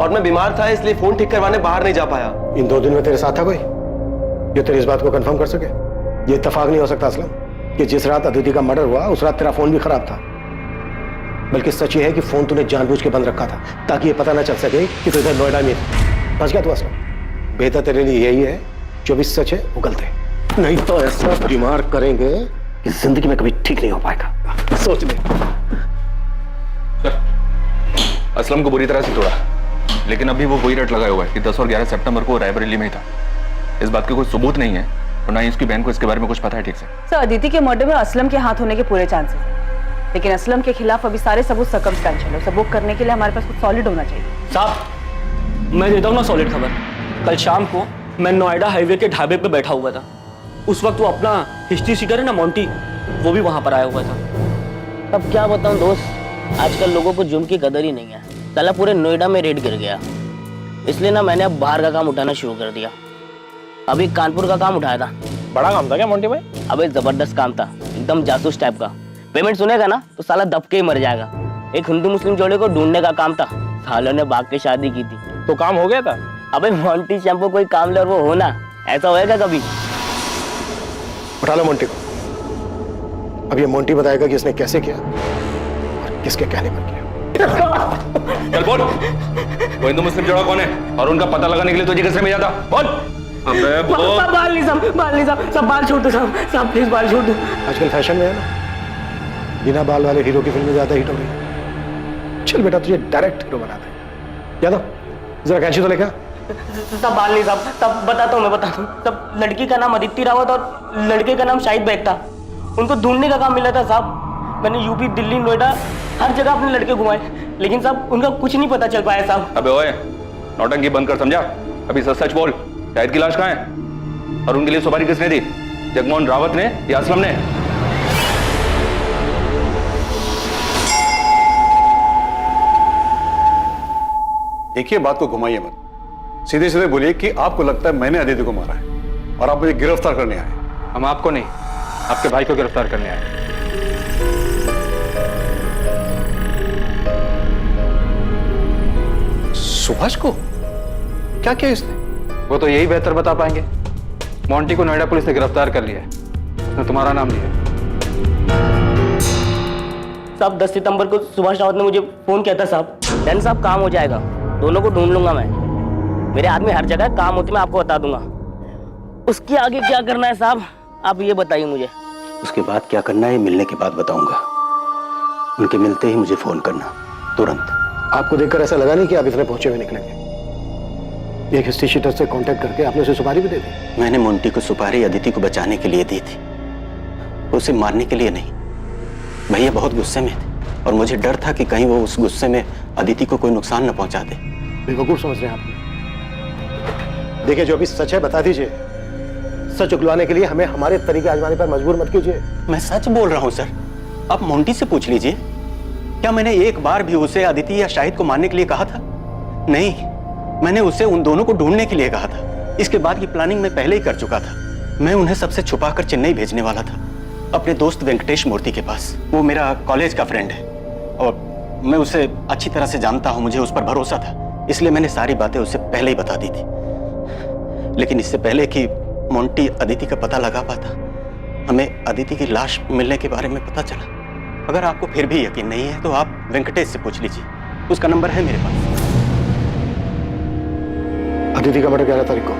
और मैं बीमार था इसलिए फोन ठीक करवाने बाहर नहीं जा पाया। इन 2 दिन में तेरे साथ था कोई जो तेरी इस बात को कंफर्म कर सके? ये इत्तेफाक नहीं हो सकता असलम कि जिस रात अदिति का मर्डर हुआ उस रात तेरा फोन भी खराब था। बल्कि सच ये है कि फोन तूने जानबूझ के बंद रखा था ताकि ये पता ना चल सके कि तू इधर नोएडा में फंस गया तू असलम। बेहतर तेरे लिए यही है जो भी सच है वो गलत है, नहीं तो ऐसा बीमार करेंगे कि जिंदगी में कभी ठीक नहीं हो पाएगा। सोच ले। असलम को बुरी तरह से तोड़ा, लेकिन अभी वो वही रट लगाया हुआ है कि 10 और 11 सितंबर को रायबरेली में ही था। इस बात के कोई सबूत नहीं है और ना ही उसकी बहन को इसके बारे में कुछ पता है ठीक से। सर, अदिति के मर्डर में असलम के हाथ होने के पूरे चांसेस हैं, लेकिन असलम के खिलाफ अभी सारे सबूत सर्कमस्टेंशियल है। सबूत करने के लिए हमारे पास कुछ सॉलिड होना चाहिए। साहब, मैं देता हूँ ना सॉलिड खबर। कल शाम को मैं नोएडा हाईवे के ढाबे पे बैठा हुआ था। उस वक्त वो अपना हिस्ट्री सीटर है ना मोंटी, वो भी वहां पर आया हुआ था। अब क्या बताऊं दोस्त, आजकल लोगों को जुर्म की कदर ही नहीं है। साला पूरे नोएडा में रेड गिर गया, इसलिए ना मैंने अब बाहर का काम उठाना शुरू कर दिया। अभी कानपुर का काम उठाया था। बड़ा काम था क्या मोंटी भाई? अबे जबरदस्त काम था, एकदम जासूस टाइप का। पेमेंट सुनेगा ना तो साला दबके ही मर जाएगा। एक हिंदू मुस्लिम जोड़े को ढूंढने का काम था, सालों ने भाग के शादी की थी। तो काम हो गया था? अबे मोंटी शैम्पू कोई काम ले और वो होना, ऐसा होएगा कभी? उठा लो मोंटी को। अब ये मोंटी बताएगा कि इसने कैसे किया और किसके कहने पर किया। चल बोल, वो हिंदू मुस्लिम जोड़ा कौन है और उनका पता लगाने के लिए तुझे किसने भेजा था? बोल। अबे बोल। बाल नहीं साहब, सब बाल छोड़ दो साहब, प्लीज बाल छोड़ दो। आजकल फैशन में है ना, बिना बाल वाले हीरो की फिल्में ज्यादा हिट हो रही। चल बेटा, तुझे डायरेक्ट हीरो बनाते हैं। यादव, जरा कैंची तो लेकर। सब बाल नहीं साहब, सब बताता हूँ मैं बताता हूँ। सब लड़की का नाम अदिति रावत और लड़के का नाम शाहिद बेग था। उनको ढूंढने का काम मिला था साहब। मैंने यूपी, दिल्ली, नोएडा हर जगह अपने लड़के घुमाए, लेकिन साहब उनका कुछ नहीं पता चल पाया साहब। अबे ओए, नौटंकी बंद कर, समझा? अभी सच सच बोल, शाहिद की लाश कहाँ है और उनके लिए सुपारी किसने दी? जगमोहन रावत ने या असलम ने? देखिए, बात को घुमाइए मत, सीधे सीधे बोलिए कि आपको लगता है मैंने अदिति को मारा है और आप मुझे गिरफ्तार करने आए। हम आपको नहीं, आपके भाई को गिरफ्तार करने आए। सुभाष को क्या किया इसने? वो तो यही बेहतर बता पाएंगे। मोंटी को नोएडा पुलिस ने गिरफ्तार कर लिया है, उसने तुम्हारा नाम लिया। साहब 10 सितंबर को सुभाष रावत ने मुझे फोन किया था साहब। डन साहब, काम हो जाएगा, दोनों को ढूंढ लूंगा मैं। मेरे आदमी हर जगह काम होती, मैं आपको बता दूंगा। उसके आगे क्या करना है साहब, आप ये बताइए मुझे। उसके बाद क्या करना है मिलने के बाद बताऊंगा। उनके मिलते ही मुझे फोन करना, तुरंत। आपको देखकर ऐसा लगा नहीं कि आप इतने पहुंचे हुए निकलेंगे। एक हिस्ट्री शीटर से कांटेक्ट करके आपने उसे सुपारी भी दे दी। मैंने मोंटी को सुपारी अदिति को बचाने के लिए दी थी, उसे मारने के लिए नहीं। भैया बहुत गुस्से में थे और मुझे डर था कि कहीं वो उस गुस्से में अदिति को कोई नुकसान न पहुंचा दे। बेवकूफ समझ रहे हैं आप। देखिए, जो भी सच है बता दीजिए। सच उगलवाने के लिए हमें हमारे तरीके आजमाने पर मजबूर मत कीजिए। मैं सच बोल रहा हूं सर, आप मोंटी से पूछ लीजिए। क्या मैंने एक बार भी उसे अदिति या शाहिद को मारने के लिए कहा था? नहीं, मैंने उसे उन दोनों को ढूंढने के लिए कहा था। इसके बाद की प्लानिंग मैं पहले ही कर चुका था। मैं उन्हें सबसे छुपाकर चेन्नई भेजने वाला था, अपने दोस्त वेंकटेश मूर्ति के पास। वो मेरा कॉलेज का फ्रेंड है और मैं उसे अच्छी तरह से जानता हूं, मुझे उस पर भरोसा था, इसलिए मैंने सारी बातें उसे पहले ही बता दी थी। लेकिन इससे पहले कि मोंटी अदिति का पता लगा पाता, हमें अदिति की लाश मिलने के बारे में पता चला। अगर आपको फिर भी यकीन नहीं है तो आप वेंकटेश से पूछ लीजिए, उसका नंबर है मेरे पास। अदिति का मर्डर 11 तारीख को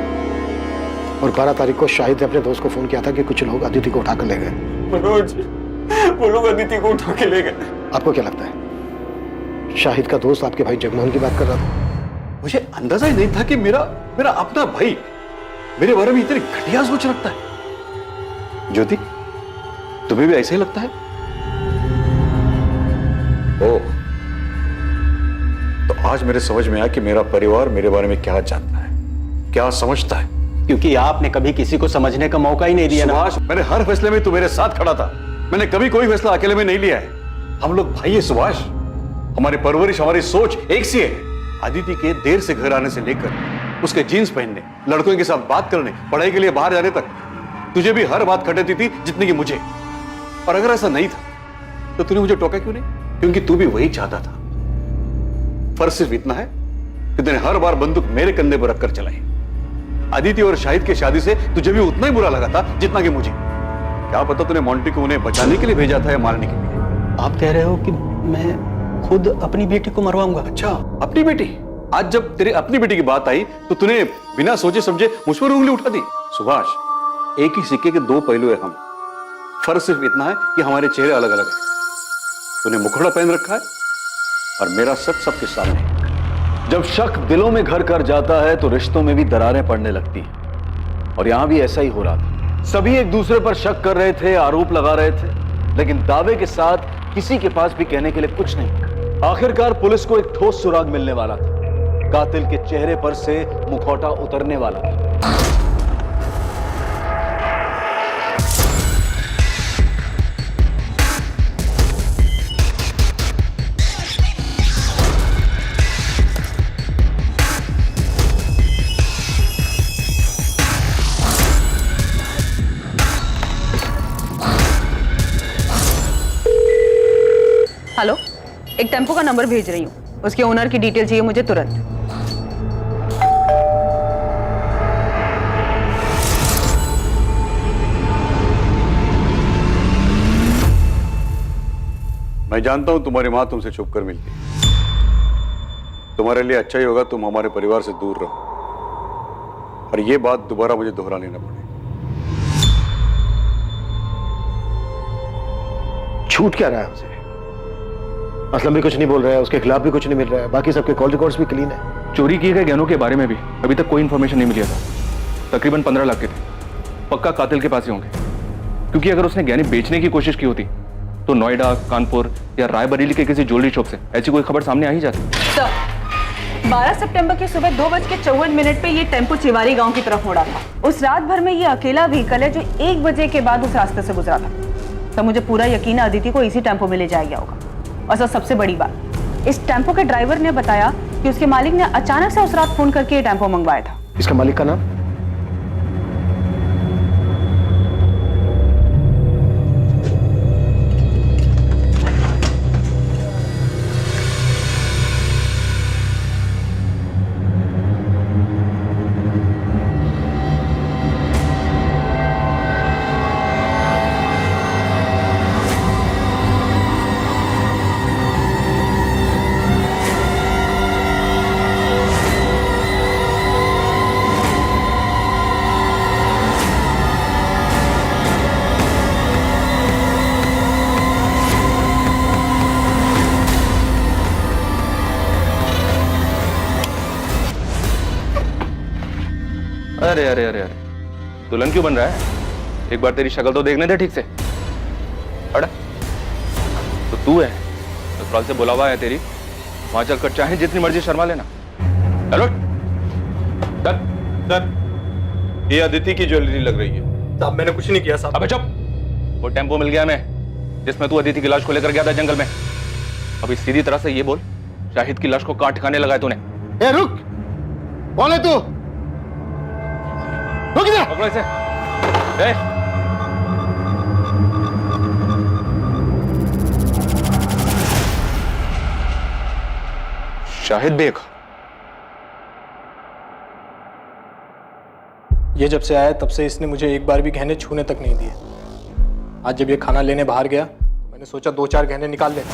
और 12 तारीख को शाहिद ने अपने दोस्त को फोन किया था कि कुछ लोग अदिति को उठाकर ले गए। मनोज, वो लोग अदिति को उठा के ले गए। आपको क्या लगता है शाहिद का दोस्त आपके भाई जगमोहन की बात कर रहा था? मुझे अंदाजा ही नहीं था कि मेरा अपना भाई मेरे बारे में इतनी घटिया सोच रखता है। ज्योति, तुम्हें भी ऐसा ही लगता है? ओह, तो आज मेरे समझ में आया कि मेरा परिवार मेरे बारे में क्या जानता है, क्या समझता है। क्योंकि आपने कभी किसी को समझने का मौका ही नहीं दिया ना। सुभाष, मैंने हर फैसले में तू मेरे साथ खड़ा था। मैंने कभी कोई फैसला अकेले में नहीं लिया है। हम लोग भाई है सुभाष, हमारी परवरिश, हमारी सोच एक सी है। अदिति के देर से घर आने से लेकर उसके जीन्स पहनने, लड़कों के साथ बात करने, पढ़ाई के लिए बाहर जाने तक, तुझे भी हर बात खटेती थी जितनी कि मुझे। और अगर ऐसा नहीं था तो तूने मुझे टोका क्यों नहीं? क्योंकि तू भी वही चाहता था। फर्क सिर्फ इतना है कि तूने हर बार बंदूक मेरे कंधे पर रखकर चलाई। अदिति और शाहिद की शादी से तुझे भी उतना ही बुरा लगा था जितना कि मुझे। क्या पता तूने मोंटी को उन्हें बचाने के लिए भेजा था या मारने के लिए। आप कह रहे हो कि मैं खुद अपनी बेटी को मरवाऊंगा? अच्छा, अपनी बेटी? आज जब तेरी अपनी बेटी की बात आई तो तूने बिना सोचे समझे मुझ पर उंगली उठा दी। सुभाष, एक ही सिक्के के दो पहलू है हम। फर्क सिर्फ इतना है कि हमारे चेहरे अलग अलग हैं। तूने मुखौटा पहन रखा है और मेरा सच सबके सामने है। जब शक दिलों में घर कर जाता है तो रिश्तों में भी दरारें पड़ने लगती हैं। और यहां भी ऐसा ही हो रहा था। सभी एक दूसरे पर शक कर रहे थे, आरोप लगा रहे थे, लेकिन दावे के साथ किसी के पास भी कहने के लिए कुछ नहीं। आखिरकार पुलिस को एक ठोस सुराग मिलने वाला था। कातिल के चेहरे पर से मुखौटा उतरने वाला था। हेलो, एक टेम्पो का नंबर भेज रही हूँ, उसके ओनर की डिटेल चाहिए मुझे तुरंत। मैं जानता हूं तुम्हारी मां तुमसे छुप कर मिलती है। तुम्हारे लिए अच्छा ही होगा तुम हमारे परिवार से दूर रहो और ये बात दोबारा मुझे दोहरानी न पड़े। छूट क्या रहा है हमसे? असलम भी कुछ नहीं बोल रहा है, उसके खिलाफ भी कुछ नहीं मिल रहा है, बाकी सबके कॉल रिकॉर्ड्स भी क्लीन है। चोरी किए गए गहनों के बारे में भी अभी तक कोई इंफॉर्मेशन नहीं मिली था। तकरीबन 15 लाख के थे। पक्का कातिल के पास ही होंगे, क्योंकि अगर उसने गहने बेचने की कोशिश की होती तो नोएडा, कानपुर या रायबरेली के किसी ज्वेलरी शॉप से ऐसी कोई खबर सामने आ ही जाती। 12 सितंबर की सुबह 2:54 पे ये टेम्पो चिवारी गांव की तरफ मुड़ा था। उस रात भर में ये अकेला व्हीकल है जो 1 बजे के बाद उस रास्ते से गुजरा था। तो मुझे पूरा यकीन है अदिति को इसी टेम्पो में ले जाया गया होगा। और सर, सबसे बड़ी बात, इस टेम्पो के ड्राइवर ने बताया कि उसके मालिक ने अचानक से उस रात फोन करके ये टेम्पो मंगवाया था। इसका मालिक का नाम? अरे अरे अरे अरे, दुल्हन क्यों बन रहा है? एक बार तेरी शक्ल तो देखने दे ठीक से। अड़ा, तो तू है ससुराल से बुलावा है तेरी, वहां चलकर चाहे जितनी मर्जी शर्मा लेना। चलो चल चल। ये अदिति की ज्वेलरी लग रही है। साहब, मैंने कुछ नहीं किया साहब। अबे चुप। वो टेम्पो मिल गया हमें जिसमें तू अदिति की लाश को लेकर गया था जंगल में। अभी सीधी तरह से ये बोल, शाहिद की लाश को कहां ठिकाने लगाया तूने? ए रुक, कौन है तू? रुक जा। पकड़ो इसे। शाहिद बेग। ये जब से आया तब से इसने मुझे एक बार भी गहने छूने तक नहीं दिए। आज जब ये खाना लेने बाहर गया, मैंने सोचा 2-4 गहने निकाल लेता।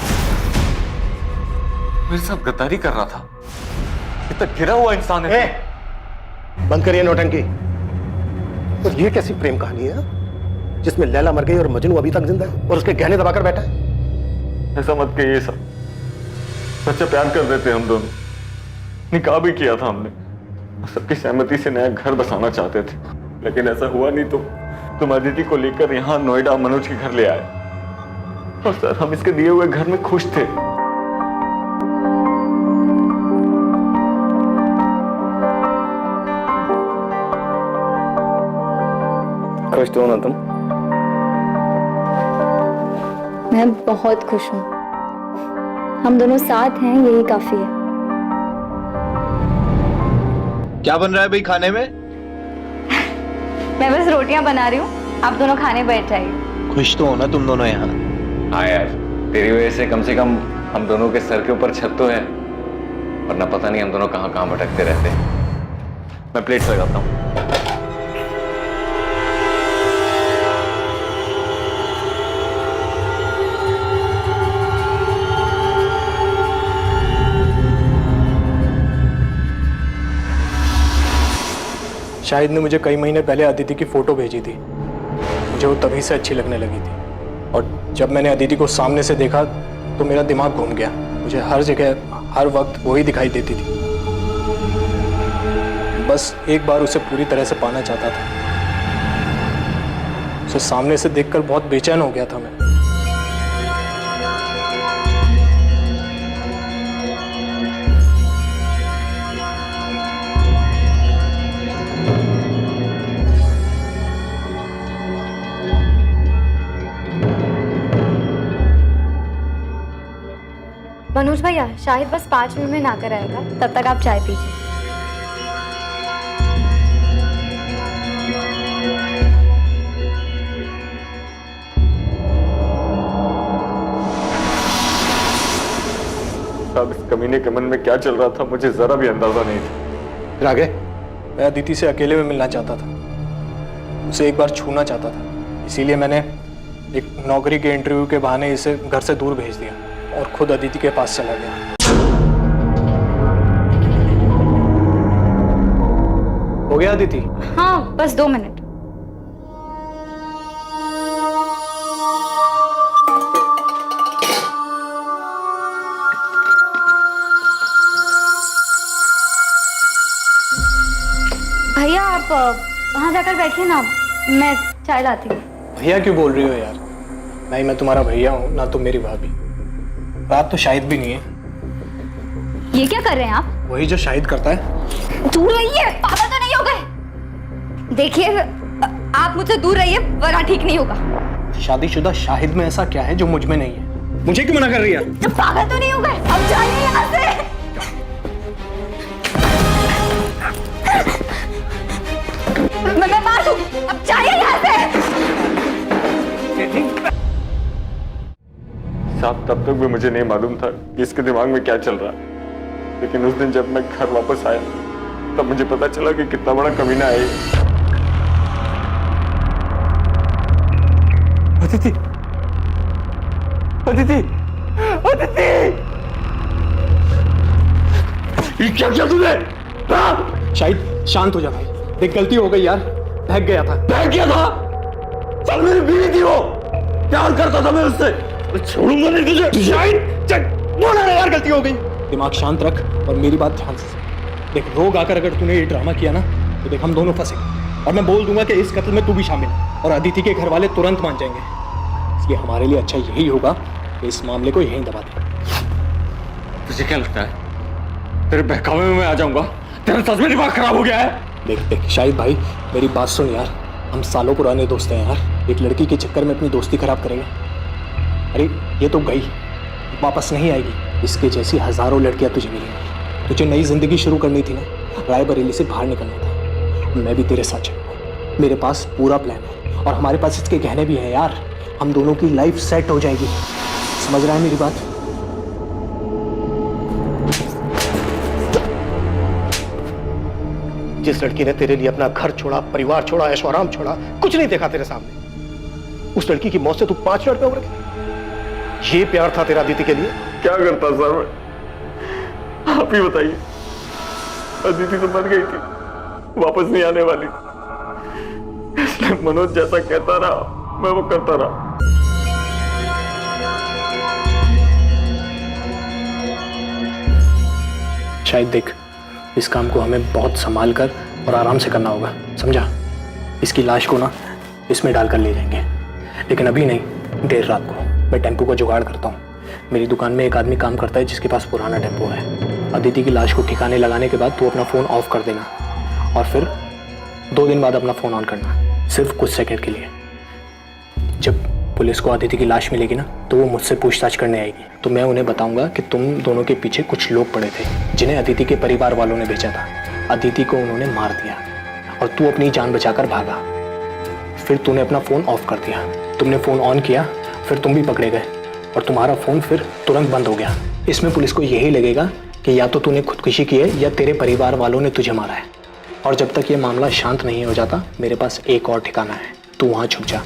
मेरे साथ गद्दारी कर रहा था। इतना गिरा हुआ इंसान है। बंद करिए नौटंकी। तो ये कैसी प्रेम कहानी है जिसमें लैला मर गई और मजनू अभी तक जिंदा है और उसके गहने दबाकर बैठा है? ऐसा मत कहिए सर, सच्चा प्यार कर रहे थे हम दोनों। निकाह भी किया था हमने, सबकी सहमति से नया घर बसाना चाहते थे, लेकिन ऐसा हुआ नहीं। तो तुम अदिति को लेकर यहाँ नोएडा मनोज के घर ले आए और सर हम इसके दिए हुए घर में खुश थे। खुश तो हो ना तुम? मैं बहुत खुश हूँ। हम दोनों साथ हैं, यही काफी है। क्या बन रहा है भाई खाने में? मैं बस रोटियां बना रही हूँ। आप दोनों खाने बैठ जाइए। खुश तो हो ना तुम दोनों यहाँ? हाँ यार, तेरी वजह से कम हम दोनों के सर के ऊपर छत तो है, वरना पता नहीं हम दोनों कहाँ कहाँ भटकते रहते हैं। मैं प्लेट लगाता हूँ। शाहिद ने मुझे कई महीने पहले अदिति की फोटो भेजी थी। मुझे वो तभी से अच्छी लगने लगी थी, और जब मैंने अदिति को सामने से देखा तो मेरा दिमाग घूम गया। मुझे हर जगह हर वक्त वही दिखाई देती थी। बस एक बार उसे पूरी तरह से पाना चाहता था। उसे सामने से देखकर बहुत बेचैन हो गया था मैं। मनोज भैया, शाहिद बस 5 मिनट में ना कर आएगा, तब तक आप चाय पीजिए। अब इस कमीने के मन में क्या चल रहा था मुझे जरा भी अंदाजा नहीं था। फिर आगे? मैं अदिति से अकेले में मिलना चाहता था, उसे एक बार छूना चाहता था। इसीलिए मैंने एक नौकरी के इंटरव्यू के बहाने इसे घर से दूर भेज दिया और खुद अदिति के पास चला गया। हो गया अदिति? हाँ, बस 2 मिनट। भैया आप वहां जाकर बैठिए ना, मैं चाय लाती हूँ। भैया क्यों बोल रही हो यार? नहीं, मैं तुम्हारा भैया हूँ ना तुम मेरी भाभी। आप तो शाहिद भी नहीं है। ये क्या कर रहे हैं आप? वही जो शाहिद करता है। दूर रहिए, पागल तो नहीं हो गए? देखिए, आप मुझसे दूर रहिए वरना ठीक नहीं होगा। शादीशुदा शाहिद में ऐसा क्या है जो मुझ में नहीं है? मुझे क्यों मना कर रही है? पागल तो नहीं हो गए? अब जाइए यहाँ से। मैं मार दूँ, अब जाइए यहाँ से। साहब, तब तक भी मुझे नहीं मालूम था कि इसके दिमाग में क्या चल रहा है, लेकिन उस दिन जब मैं घर वापस आया तब मुझे पता चला कि कितना बड़ा कमीना है ये। अदिति, अदिति, अदिति! ये क्या किया तूने? शाहिद शांत हो जा भाई, देख गलती हो गई यार, बहक गया था। बहक गया था? चल, मेरी बीवी थी वो, प्यार करता था मैं उससे, छोड़ूंगा नहीं तुझे। शाहिद, चल बोला ना यार, गलती हो गई। दिमाग शांत रख और मेरी बात ध्यान से सुन। देख, रोग आकर अगर तूने ये ड्रामा किया ना तो देख हम दोनों फंसेंगे, और मैं बोल दूंगा कि इस कत्ल में तू भी शामिल है, और अदिति के घर वाले तुरंत मान जाएंगे। इसलिए हमारे लिए अच्छा यही होगा कि इस मामले को यहीं दबा दे। तुझे क्या लगता है तेरे बहकावे में मैं आ जाऊंगा? तेरा सच में दिमाग खराब हो गया है? देख शाहिद भाई, मेरी बात सुन यार, हम सालों पुराने दोस्त हैं यार। एक लड़की के चक्कर में अपनी दोस्ती खराब करेगा? अरे ये तो गई, वापस नहीं आएगी। इसके जैसी हजारों लड़कियां तुझे मिलेंगी। तुझे नई जिंदगी शुरू करनी थी ना, रायबरेली से बाहर निकलना था। मैं भी तेरे साथ चलूंगा, मेरे पास पूरा प्लान है, और हमारे पास इसके गहने भी हैं यार। हम दोनों की लाइफ सेट हो जाएगी, समझ रहा है मेरी बात? जिस लड़की ने तेरे लिए अपना घर छोड़ा, परिवार छोड़ा, ऐशो आराम छोड़ा, कुछ नहीं देखा तेरे सामने, उस लड़की की मौत से तू 5 मिनट में उड़ गया। ये प्यार था तेरा अदिति के लिए? क्या करता सर मैं? आप ही बताइए। अदिति तो मर गई थी, वापस नहीं आने वाली थी, इसलिए मनोज जैसा कहता रहा मैं वो करता रहा। शायद देख, इस काम को हमें बहुत संभाल कर और आराम से करना होगा, समझा? इसकी लाश को ना इसमें डालकर ले जाएंगे, लेकिन अभी नहीं, देर रात को। मैं टेम्पो का जुगाड़ करता हूँ। मेरी दुकान में एक आदमी काम करता है जिसके पास पुराना टेम्पो है। अदिति की लाश को ठिकाने लगाने के बाद तू अपना फ़ोन ऑफ कर देना, और फिर 2 दिन बाद अपना फ़ोन ऑन करना, सिर्फ कुछ सेकंड के लिए। जब पुलिस को अदिति की लाश मिलेगी ना, तो वो मुझसे पूछताछ करने आएगी। तो मैं उन्हें बताऊंगा कि तुम दोनों के पीछे कुछ लोग पड़े थे जिन्हें अदिति के परिवार वालों ने भेजा था। अदिति को उन्होंने मार दिया और तू अपनी जान बचाकर भागा। फिर तूने अपना फ़ोन ऑफ कर दिया, तुमने फ़ोन ऑन किया, फिर तुम भी पकड़े गए और तुम्हारा फ़ोन फिर तुरंत बंद हो गया। इसमें पुलिस को यही लगेगा कि या तो तूने खुदकुशी की है या तेरे परिवार वालों ने तुझे मारा है। और जब तक ये मामला शांत नहीं हो जाता, मेरे पास एक और ठिकाना है, तू वहाँ छुप जा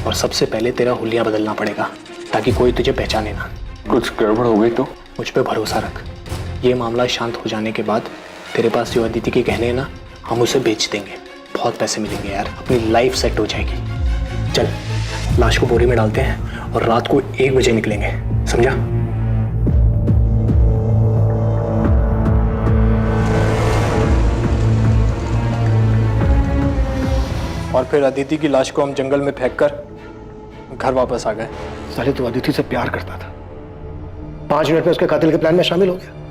और सबसे पहले तेरा हुलिया बदलना पड़ेगा ताकि कोई तुझे पहचाने ना। कुछ गड़बड़ हो गई तो? मुझ पे भरोसा रख, ये मामला शांत हो जाने के बाद तेरे पास जो अदिति के गहने हैं ना, हम उसे बेच देंगे, बहुत पैसे मिलेंगे यार, अपनी लाइफ सेट हो जाएगी। चल लाश को बोरी में डालते हैं और रात को 1 बजे निकलेंगे, समझा? और फिर अदिति की लाश को हम जंगल में फेंककर घर वापस आ गए। साले तू अदिति से प्यार करता था, 5 मिनट में उसके कातिल के प्लान में शामिल हो गया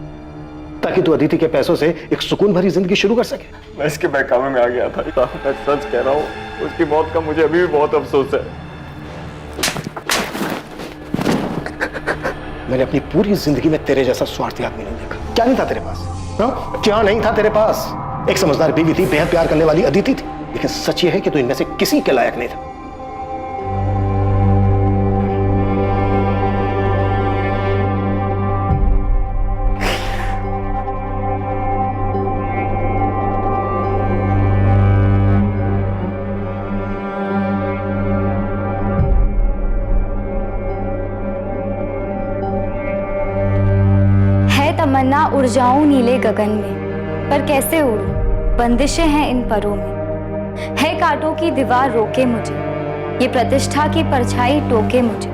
ताकि तू अदिति के पैसों से एक सुकून भरी जिंदगी शुरू कर सके। मैं इसके बहकावे में आ गया था। मैं सच कह रहा हूँ, उसकी मौत का मुझे अभी भी बहुत अफसोस है। मैंने अपनी पूरी जिंदगी में तेरे जैसा स्वार्थी आदमी नहीं देखा। क्या नहीं था तेरे पास? हाँ? क्या नहीं था तेरे पास? एक समझदार बीवी थी, बेहद प्यार करने वाली अदिति थी, लेकिन सच ये है कि तू इनमें से किसी के लायक नहीं था। तमन्ना उड़ जाऊं नीले गगन में, पर कैसे उड़ूं, बंदिशें हैं इन परों में। है कांटों की दीवार रोके मुझे, ये प्रतिष्ठा की परछाई टोके मुझे।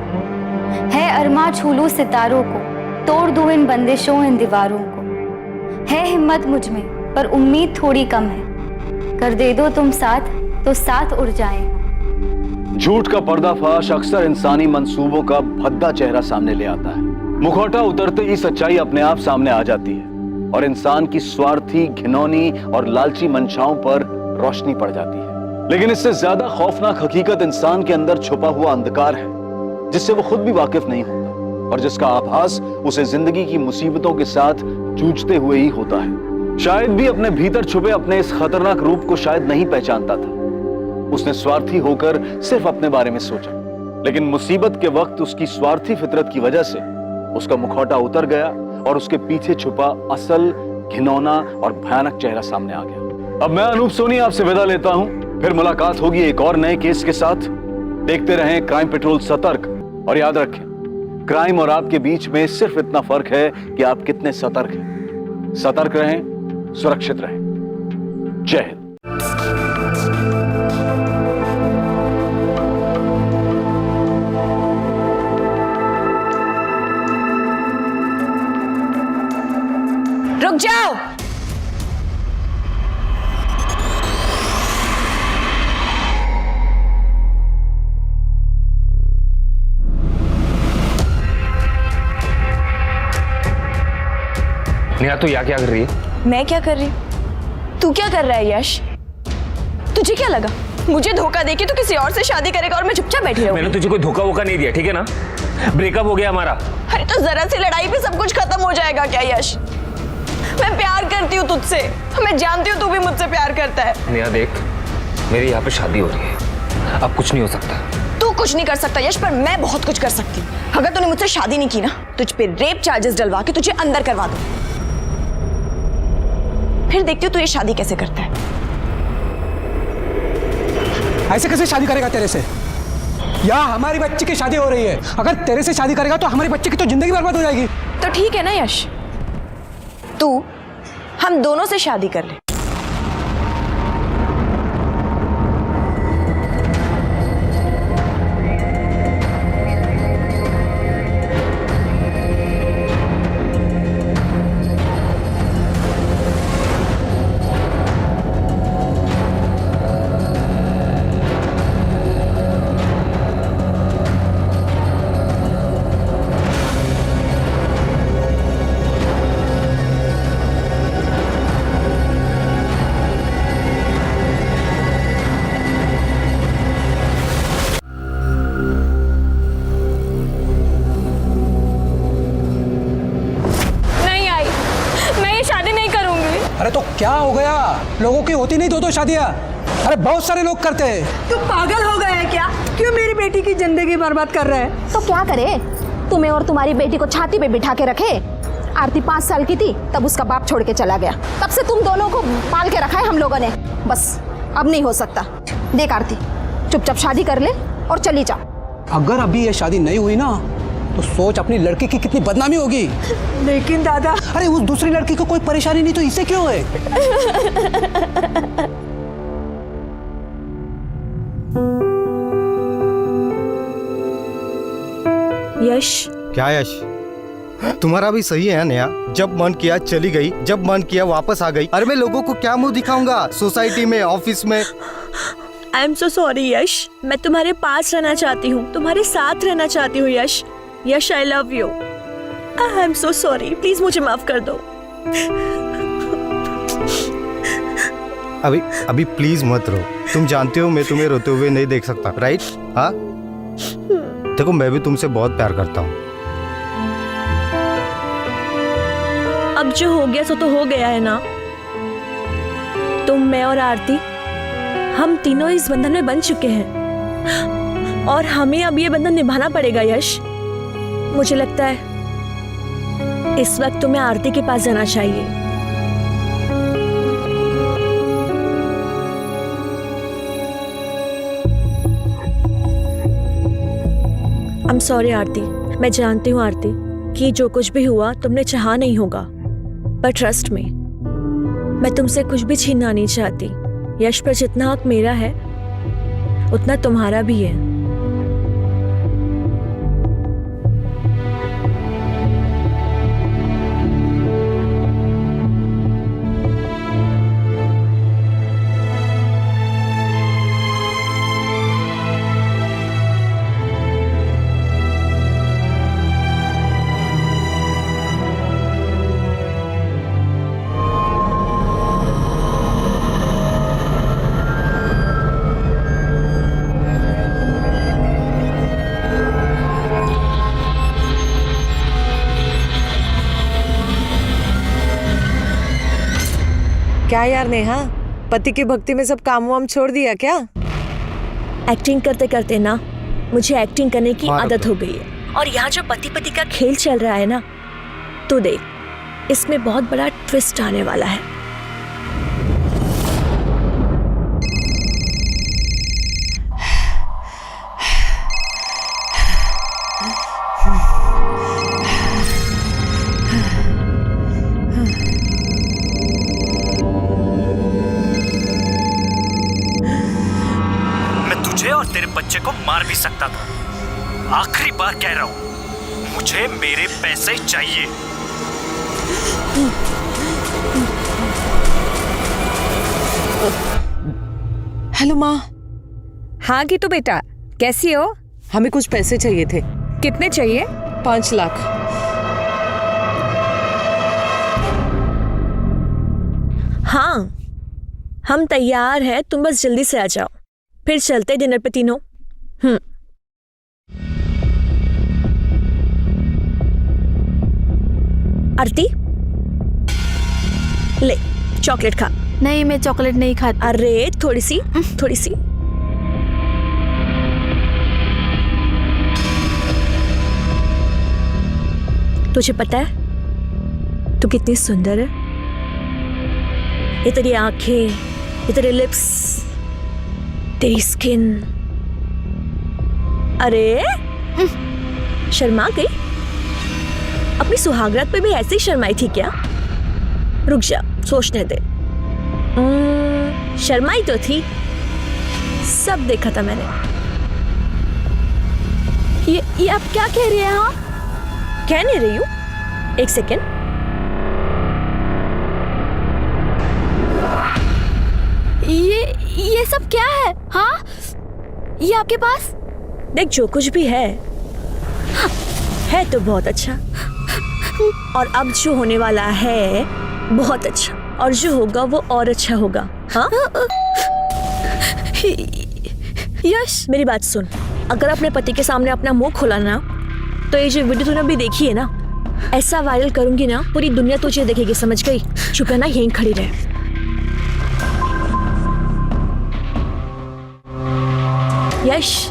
है अरमा छू लूं सितारों को, तोड़ दूं इन बंदिशों इन दीवारों को। है हिम्मत मुझ में पर उम्मीद थोड़ी कम है, कर दे दो तुम साथ तो साथ उड़ जाएं। झूठ का पर्दाफाश अक्सर इंसानी मंसूबों का भद्दा चेहरा सामने ले आता है। मुखौटा उतरते ही सच्चाई अपने आप सामने आ जाती है और इंसान की स्वार्थी, घिनौनी और लालची मंशाओं पर रोशनी पड़ जाती है। लेकिन इससे ज्यादा खौफनाक हकीकत इंसान के अंदर छुपा हुआ अंधकार है, जिससे वो खुद भी वाकिफ नहीं होता और जिसका आभास उसे जिंदगी की मुसीबतों के साथ जूझते हुए ही होता है। शायद भी अपने भीतर छुपे अपने इस खतरनाक रूप को शायद नहीं पहचानता था। उसने स्वार्थी होकर सिर्फ अपने बारे में सोचा, लेकिन मुसीबत के वक्त उसकी स्वार्थी फितरत की वजह से उसका मुखौटा उतर गया और उसके पीछे छुपा असल, घिनौना और भयानक चेहरा सामने आ गया। अब मैं अनूप सोनी आपसे विदा लेता हूं, फिर मुलाकात होगी एक और नए केस के साथ। देखते रहें क्राइम पेट्रोल सतर्क, और याद रखें, क्राइम और आपके बीच में सिर्फ इतना फर्क है कि आप कितने सतर्क हैं। सतर्क रहें, सुरक्षित रहें। जय हिंद। रुक जाओ। नेहा, तू यहाँ क्या कर रही है? मैं क्या कर रही? तू क्या कर रहा है यश? तुझे क्या लगा मुझे धोखा देके तू किसी और से शादी करेगा और मैं चुपचाप बैठी रहूंगी? मैंने तुझे कोई धोखा वोखा नहीं दिया, ठीक है ना? ब्रेकअप हो गया हमारा। अरे तो जरा सी लड़ाई पे सब कुछ खत्म हो जाएगा क्या यश? मैं प्यार करती हूँ तुझसे, मैं जानती हूँ तू भी मुझसे प्यार करता है। नेहा देख, मेरी यहाँ पे शादी हो रही है, अब कुछ नहीं हो सकता। तू कुछ नहीं कर सकता यश, पर मैं बहुत कुछ कर सकती हूँ। अगर तूने मुझसे शादी नहीं की ना, तुझ पे रेप चार्जेस डलवा के तुझे अंदर करवा दूँ। फिर देखती हूँ तू ये शादी कैसे करता है। ऐसे कैसे शादी करेगा तेरे से? यहाँ हमारी बच्ची की शादी हो रही है, अगर तेरे से शादी करेगा तो हमारी बच्ची की तो जिंदगी बर्बाद हो जाएगी। तो ठीक है ना यश, तू हम दोनों से शादी कर ले। तो क्या हो गया? लोगों की होती नहीं दो शादियां? अरे बहुत सारे लोग करते हैं। तू पागल हो गया है क्या? क्यों मेरी बेटी की जिंदगी बर्बाद कर रहा है? तो क्या करे? तुम्हें और तुम्हारी बेटी को छाती पे बिठा के रखे। आरती 5 साल की थी तब उसका बाप छोड़ के चला गया। तब से तुम दोनों को पाल के रखा है हम लोगों ने। बस अब नहीं हो सकता। देख आरती, चुपचाप शादी कर ले और चली जा। अगर अभी ये शादी नहीं हुई ना तो सोच अपनी लड़की की कितनी बदनामी होगी। लेकिन दादा, अरे उस दूसरी लड़की को कोई परेशानी नहीं तो इसे क्यों है? यश। क्या यश? तुम्हारा भी सही है नया। जब मन किया चली गई, जब मन किया वापस आ गई। अरे मैं लोगों को क्या मुंह दिखाऊंगा सोसाइटी में, ऑफिस में? आई एम सो सॉरी यश, मैं तुम्हारे पास रहना चाहती हूँ, तुम्हारे साथ रहना चाहती हूँ Yash. Yash I love you. I am so sorry, please मुझे माफ कर दो। अभी प्लीज मत रो। तुम जानते हो मैं तुम्हें रोते हुए नहीं देख सकता, राइट? हाँ देखो, मैं भी तुमसे बहुत प्यार करता हूँ। अब जो हो गया सो तो हो गया है ना। तुम, मैं और आरती, हम तीनों इस बंधन में बंध चुके हैं और हमें अब ये बंधन निभाना पड़ेगा यश। मुझे लगता है इस वक्त तुम्हें आरती के पास जाना चाहिए। आई एम सॉरी आरती, मैं जानती हूँ आरती कि जो कुछ भी हुआ तुमने चाहा नहीं होगा, पर ट्रस्ट में मैं तुमसे कुछ भी छीनना नहीं चाहती। यश पर जितना हक मेरा है उतना तुम्हारा भी है। क्या यार नेहा, पति की भक्ति में सब काम वाम छोड़ दिया क्या? एक्टिंग करते करते ना मुझे एक्टिंग करने की आदत हो गई है। और यहाँ जो पति पति का खेल चल रहा है ना, तो देख इसमें बहुत बड़ा ट्विस्ट आने वाला है। और तेरे बच्चे को मार भी सकता था। आखिरी बार कह रहा हूं, मुझे मेरे पैसे चाहिए। हेलो माँ। हाँ गीतू बेटा, कैसी हो? हमें कुछ पैसे चाहिए थे। कितने चाहिए? 5 लाख। हाँ हम तैयार हैं, तुम बस जल्दी से आ जाओ, फिर चलते डिनर पे तीनों। आरती ले चॉकलेट खा। नहीं, मैं चॉकलेट नहीं खाती। अरे थोड़ी सी थोड़ी सी। तुझे पता है तू कितनी सुंदर है? ये तेरी आंखें, ये तेरे लिप्स, तेरी स्किन। अरे शर्मा गई? अपनी सुहागरात पे भी ऐसे ही शर्माई थी क्या? रुक जा, सोचने दे। शर्माई तो थी, सब देखा था मैंने। ये आप क्या कह रही हैं? हाँ कह नहीं रही हूं, एक सेकेंड। ये सब क्या है? हाँ ये आपके पास? देख जो कुछ भी है तो बहुत अच्छा, और अब जो होने वाला है बहुत अच्छा, और जो होगा वो और अच्छा होगा। हाँ यश मेरी बात सुन, अगर अपने पति के सामने अपना मुंह खोला ना, तो ये जो वीडियो तूने अभी देखी है ना, ऐसा वायरल करूंगी ना पूरी दुनिया तुझे देखेगी, समझ गई? चुप है ना, यहीं खड़ी रहे। यश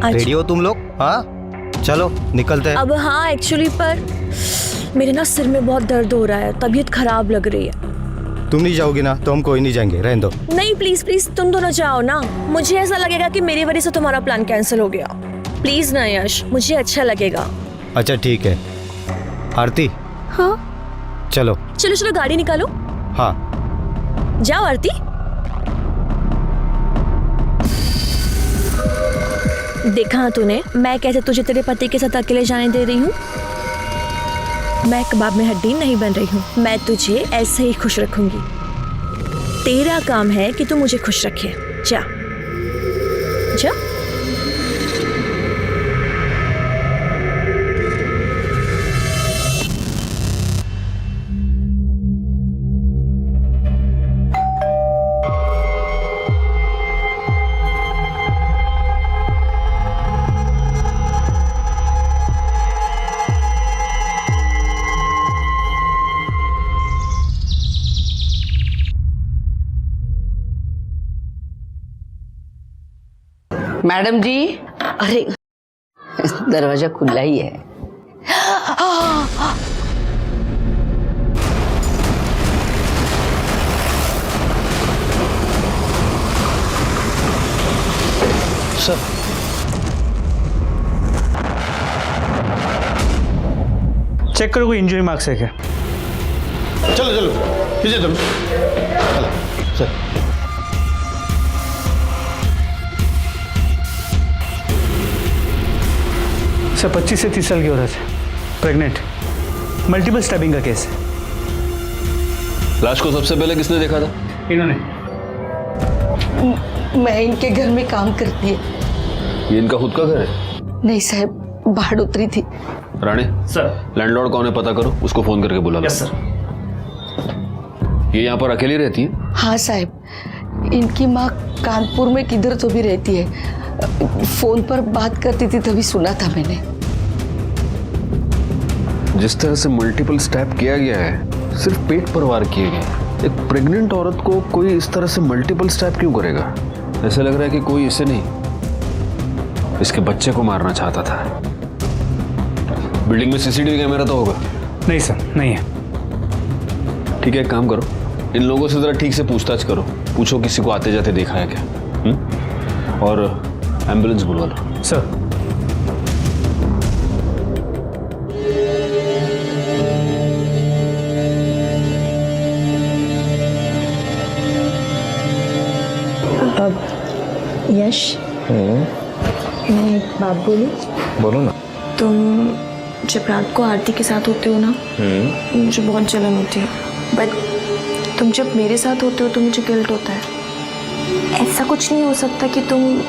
रेडी हो तुम लोग? हाँ चलो निकलते हैं। अब हाँ एक्चुअली पर मेरे ना सिर में बहुत दर्द हो रहा है, तबीयत खराब लग रही है। तुम नहीं जाओगी ना तो हम कोई नहीं जाएंगे, रहने दो। नहीं प्लीज प्लीज तुम दोनों जाओ ना, मुझे ऐसा लगेगा कि मेरी वजह से तुम्हारा प्लान कैंसिल हो गया। प्लीज ना यश, मुझे अच्छा लगेगा। अच्छा ठीक है। आरती हाँ चलो चलो चलो गाड़ी निकालो। हाँ जाओ आरती। देखा तूने मैं कैसे तुझे तेरे पति के साथ अकेले जाने दे रही हूँ। मैं कबाब में हड्डी नहीं बन रही हूँ, मैं तुझे ऐसे ही खुश रखूंगी। तेरा काम है कि तू मुझे खुश रखे। जा जा। मैडम जी, अरे दरवाजा खुला ही है। सर चेक करो कोई इंजरी मार्क्स है क्या? चलो चलो पीछे चलो। सर सर 25 से 30 साल की औरत है, प्रेग्नेंट, मल्टीपल स्टैबिंग का केस है। लाश को सबसे पहले किसने देखा था? इन्होंने। मैं इनके घर में काम करती है। ये इनका खुद का घर है? नहीं साहब, बाहर उतरी थी। राणे सर लैंडलॉर्ड कौन है पता करो, उसको फोन करके बुला लो। Yes sir. ये यहाँ पर अकेली रहती है? हाँ साहब, इनकी माँ कानपुर में किधर तो भी रहती है। फोन पर बात करती थी तभी सुना था मैंने। जिस तरह से मल्टीपल स्टैब किया गया है, सिर्फ पेट पर वार किए गए। एक प्रेग्नेंट औरत को कोई इस तरह से मल्टीपल स्टैब क्यों करेगा? ऐसा लग रहा है कि कोई इसे नहीं, इसके बच्चे को मारना चाहता था। बिल्डिंग में सीसीटीवी कैमरा तो होगा? नहीं सर, नहीं है। ठीक है, एक काम करो, इन लोगों से जरा ठीक से पूछताछ करो, पूछो किसी को आते जाते देखा है क्या। और एम्बुलेंस बुलवा लो। सर यश, मैं एक बात बोलूं? बोलो ना। तुम जब रात को आरती के साथ होते हो ना, मुझे बहुत जलन होती है, बट तुम जब मेरे साथ होते हो तो मुझे गिल्ट होता है। ऐसा कुछ नहीं हो सकता कि तुम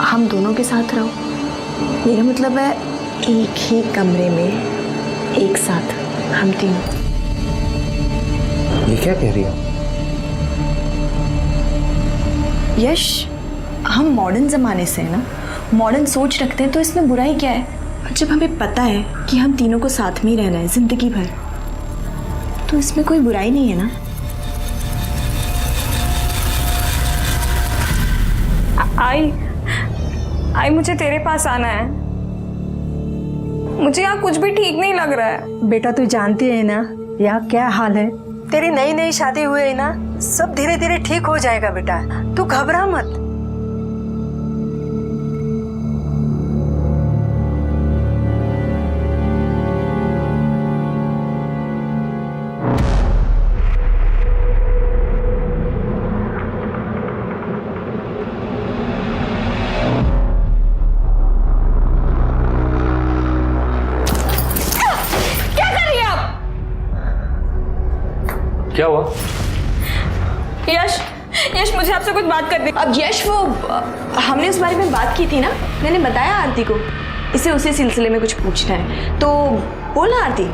हम दोनों के साथ रहो। मेरा मतलब है एक ही कमरे में एक साथ हम तीनों। ये क्या कह रही हो? यश, हम मॉडर्न ज़माने से हैं ना, मॉडर्न सोच रखते हैं, तो इसमें बुराई क्या है? जब हमें पता है कि हम तीनों को साथ में ही रहना है ज़िंदगी भर, तो इसमें कोई बुराई नहीं है ना। आई मुझे तेरे पास आना है। मुझे यहाँ कुछ भी ठीक नहीं लग रहा है। बेटा तू जानती है ना यहाँ क्या हाल है। तेरी नई नई शादी हुई है ना, सब धीरे धीरे ठीक हो जाएगा बेटा, तू घबरा मत। क्या हुआ? यश, यश मुझे आपसे कुछ बात करनी। अब यश, वो हमने इस बारे में बात की थी ना, मैंने बताया आरती को, इसे उसी सिलसिले में कुछ पूछना है, तो बोला आरती।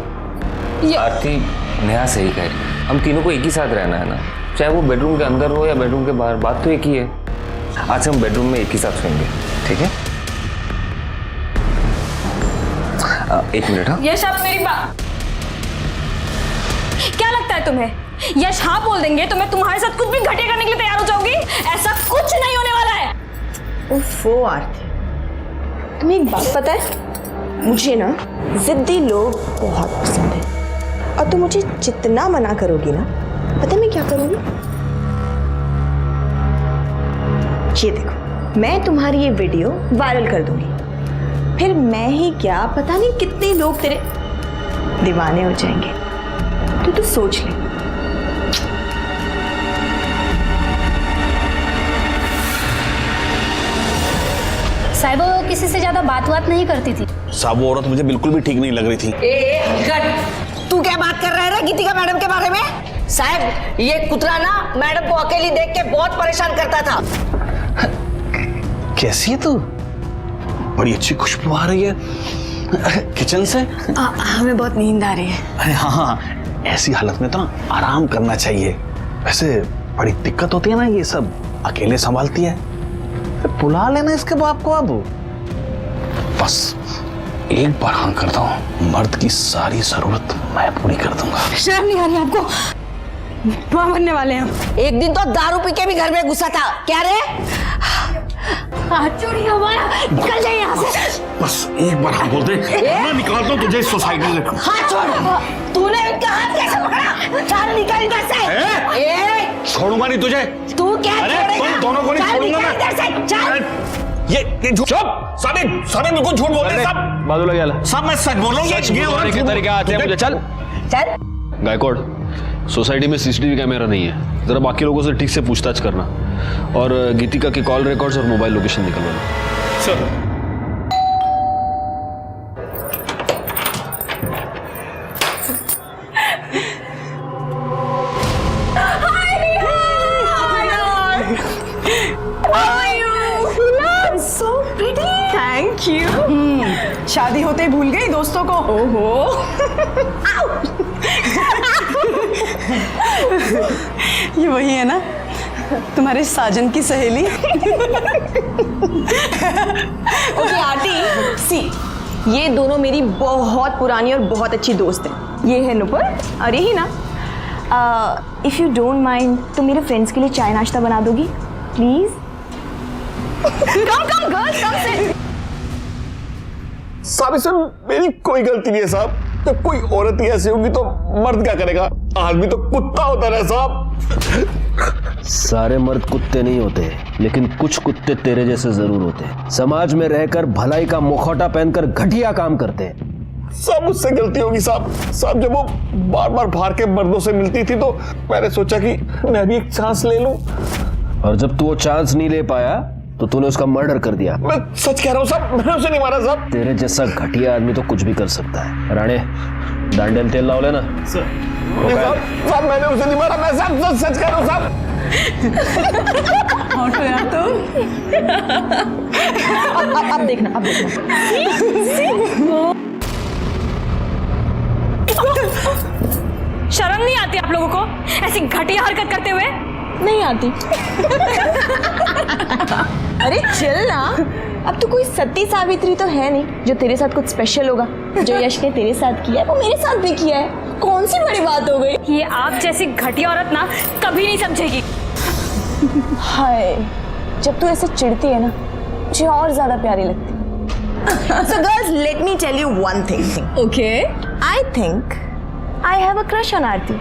आरती नेहा सही कह रही है, हम तीनों को एक ही साथ रहना है ना, चाहे वो बेडरूम के अंदर हो या बेडरूम के बाहर, बात तो एक ही है। आज हम बेडरूम में एक ही साथ सोएंगे, ठीक है? एक मिनट। हाँ यश, आप मेरी बात, क्या लगता है तुम्हें यश हाँ बोल देंगे तो मैं तुम्हारे साथ कुछ भी घटिया करने के लिए तैयार हो जाऊंगी? ऐसा कुछ नहीं होने वाला है। ओफो आरती, तुम्हें एक बात पता है, मुझे ना जिद्दी लोग बहुत पसंद है। और तुम मुझे जितना मना करोगी ना, पता है मैं क्या करूँगी? ये देखो, मैं तुम्हारी ये वीडियो वायरल कर दूंगी, फिर मैं ही क्या पता नहीं कितने लोग तेरे दीवाने हो जाएंगे। तो सोच ले। साहिबा वो किसी से ज्यादा बात नहीं करती थी। साहब वो औरत मुझे बिल्कुल भी ठीक नहीं लग रही थी। तू क्या बात कर रहा है गीतिका मैडम के बारे में? साहब ये कुतरा ना मैडम को अकेली देख के बहुत परेशान करता था। कैसी है तू? बड़ी अच्छी खुशबू आ रही है किचन से। हमें बहुत नींद आ रही है। अरे हाँ, ऐसी हालत में तो ना आराम करना चाहिए। वैसे बड़ी दिक्कत होती है ना, ये सब अकेले संभालती है। बुला लेना इसके बाप को अब। बस एक बार हाँ कर दो, मर्द की सारी जरूरत मैं पूरी कर दूंगा। शर्म नहीं आ रही आपको? मां बनने वाले हैं। एक दिन तो दारू पी के भी घर में घुसा था। क्या रे? हाथ छोड़ी हमारा, निकल जाए यहाँ से। बस एक बार हाँ बोल दे, मैं निकालता हूँ तुझे इस सोसाइटी से। हाथ छोड़। तूने इनका हाथ कैसे पकड़ा? चल निकल इधर से। छोड़ूंगा नहीं तुझे। तू क्या छोड़ेगा? तुम दोनों को नहीं छोड़ूंगा मैं। इधर से चल। ये चुप। साबित बिल्कुल झूठ बोल रहे सब। बादल गया सब मैं सच बोल रहा हूँ। सच बोलने के तरीके आते हैं मुझे। चल गायकवाड़, सोसाइटी में सीसीटीवी कैमरा नहीं है, जरा बाकी लोगों से ठीक से पूछताछ करना और गीतिका की कॉल रिकॉर्ड्स और मोबाइल लोकेशन निकलवाना। Sir thank you. शादी होते ही भूल गई दोस्तों को। ओहो। ये वही है ना तुम्हारे साजन की सहेली। ओके आंटी, सी ये दोनों मेरी बहुत पुरानी और बहुत अच्छी दोस्त हैं। ये है नुपुर और यही ना। इफ यू डोंट माइंड तो मेरे फ्रेंड्स के लिए चाय नाश्ता बना दोगी प्लीज? कम गर्ल्स कम से। साहब इसमें मेरी कोई गलती नहीं है साहब। जब कोई औरत ही ऐसी होगी तो मर्द क्या करेगा? आदमी तो कुत्ता होता है साहब। सारे मर्द कुत्ते नहीं होते, लेकिन कुछ कुत्ते तेरे जैसे जरूर होते हैं। समाज में रहकर भलाई का मुखौटा पहनकर घटिया काम करते हैं। सब मुझसे गलती होगी साहब। साहब जब वो बार बार बाहर के मर्दों से मिलती थी तो मैंने सोचा कि मैं भी एक चांस ले लूं। और जब तू वो चांस नहीं ले पाया तो तूने उसका मर्डर कर दिया। मैं सच कह रहा हूँ साहब, मैंने उसे नहीं मारा साहब। तेरे जैसा घटिया आदमी तो कुछ भी कर सकता है। राणे डांडेल तेल लाओ लेना। साहब मैंने उसे नहीं मारा, मैं साहब सच कह रहा हूँ साहब। हटो यार तुम। अब देखना, अब देखना। शर्म नहीं आती आप लोगों को ऐसी घटिया हरकत करते हुए? नहीं आती। अरे चल ना, अब तो कोई सती सावित्री तो है नहीं जो तेरे साथ कुछ स्पेशल होगा। जो यश ने तेरे साथ किया है वो मेरे साथ भी किया है। कौन सी बड़ी बात हो गई? ये आप जैसी घटिया औरत ना कभी नहीं समझेगी। हाय, जब तू ऐसे चिढ़ती है ना मुझे और ज्यादा प्यारी लगती है। So girls, let me tell you one thing. Okay. I think I have a crush on Aarti.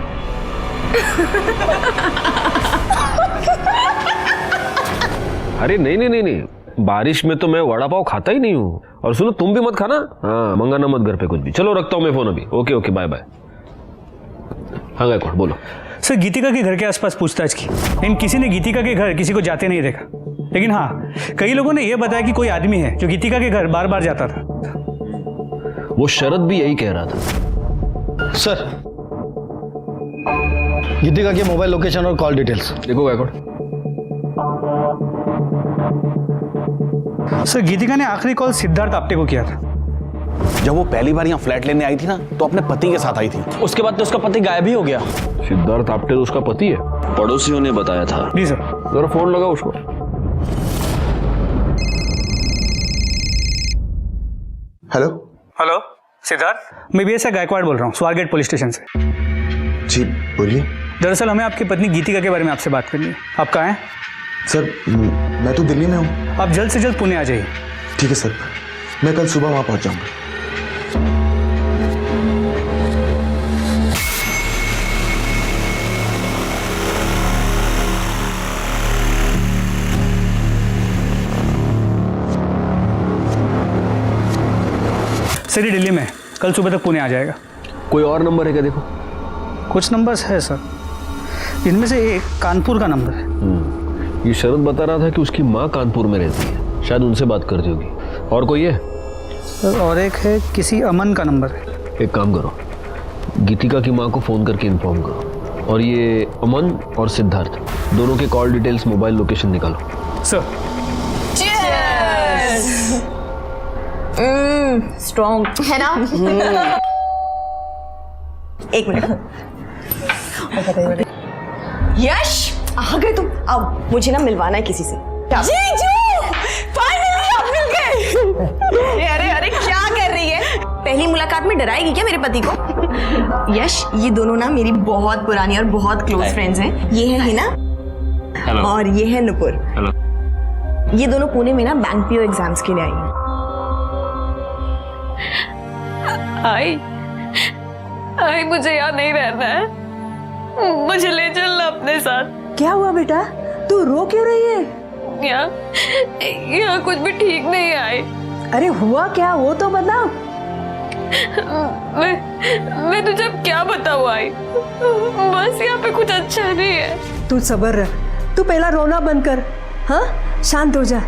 अरे नहीं, बारिश में तो मैं वड़ा पाव खाता ही नहीं हूँ। और सुनो तुम भी मत खाना। हाँ, मंगाना मत घर पे कुछ भी। चलो रखता हूँ मैं फोन अभी। Okay bye bye. हाँ गायकवाड़ बोलो। सर गीतिका के घर के आसपास पूछताछ की, लेकिन किसी ने गीतिका के घर किसी को जाते नहीं देखा। लेकिन हाँ, कई लोगों ने यह बताया कि कोई आदमी है जो गीतिका के घर बार बार जाता था। वो शरद भी यही कह रहा था। सर गीतिका के मोबाइल लोकेशन और कॉल डिटेल्स देखो गायकवाड़। सर गीतिका ने आखिरी कॉल सिद्धार्थ आप्टे को किया था। जब वो पहली बार यहाँ फ्लैट लेने आई थी ना तो अपने पति के साथ आई थी। उसके बाद तो उसका पति गायब ही हो गया। सिद्धार्थ आप्टे तो उसका पति है, पड़ोसियों ने बताया था। जी सर। जरा फोन लगा उसको। हेलो सिद्धार्थ, मैं बीएसआई गायकवाड़ बोल रहा हूँ, स्वारगेट पुलिस स्टेशन से। जी बोलिए। दरअसल हमें आपकी पत्नी गीतिका के बारे में आपसे बात करनी है। आप कहाँ हैं? सर मैं तो दिल्ली में हूँ। आप जल्द से जल्द पुणे आ जाइए। ठीक है सर, मैं कल सुबह वहां पहुंच जाऊंगा। सिटी दिल्ली में कल सुबह तक पुणे आ जाएगा। कोई और नंबर है क्या? देखो कुछ नंबर्स है सर, इनमें से एक कानपुर का नंबर है। ये शरद बता रहा था कि उसकी माँ कानपुर में रहती है, शायद उनसे बात करती होगी। और कोई है? सर और एक है, किसी अमन का नंबर है। एक काम करो, गीतिका की माँ को फ़ोन करके इन्फॉर्म करो, और ये अमन और सिद्धार्थ दोनों के कॉल डिटेल्स, मोबाइल लोकेशन निकालो। सर स्ट्रॉन्ग है ना? एक मिनट। यश आ गए तुम। अब मुझे ना मिलवाना है किसी से। फाइनली आप मिल गए। अरे अरे क्या कर रही है? पहली मुलाकात में डराएगी क्या मेरे पति को? यश ये दोनों ना मेरी बहुत पुरानी और बहुत क्लोज फ्रेंड्स हैं। ये है हिना और ये है नुपुर। ये दोनों पुणे में ना बैंक पीओ एग्जाम्स के लिए आई हैं। आई मुझे यहाँ नहीं रहना है, मुझे ले चलना अपने साथ। क्या हुआ बेटा, तू रो क्यों रही है? यहाँ कुछ भी ठीक नहीं आई। अरे हुआ क्या, वो तो बता। मैं तुझे अब क्या बताऊँ आई, बस यहाँ पे कुछ अच्छा नहीं है। तू सब्र रख, तू पहला रोना बंद कर। हाँ शांत हो जा,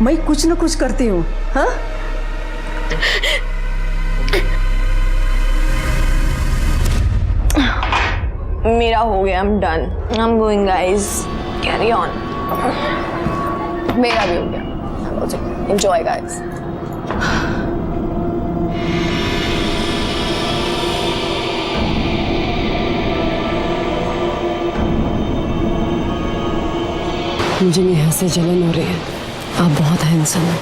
मैं कुछ न कुछ करती हूँ। हाँ मेरा हो गया, I'm done. I'm going guys. Carry on. मेरा भी हो गया। Enjoy guys. मुझे यहाँ से जलन हो रही है, आप बहुत हैंडसम हैं।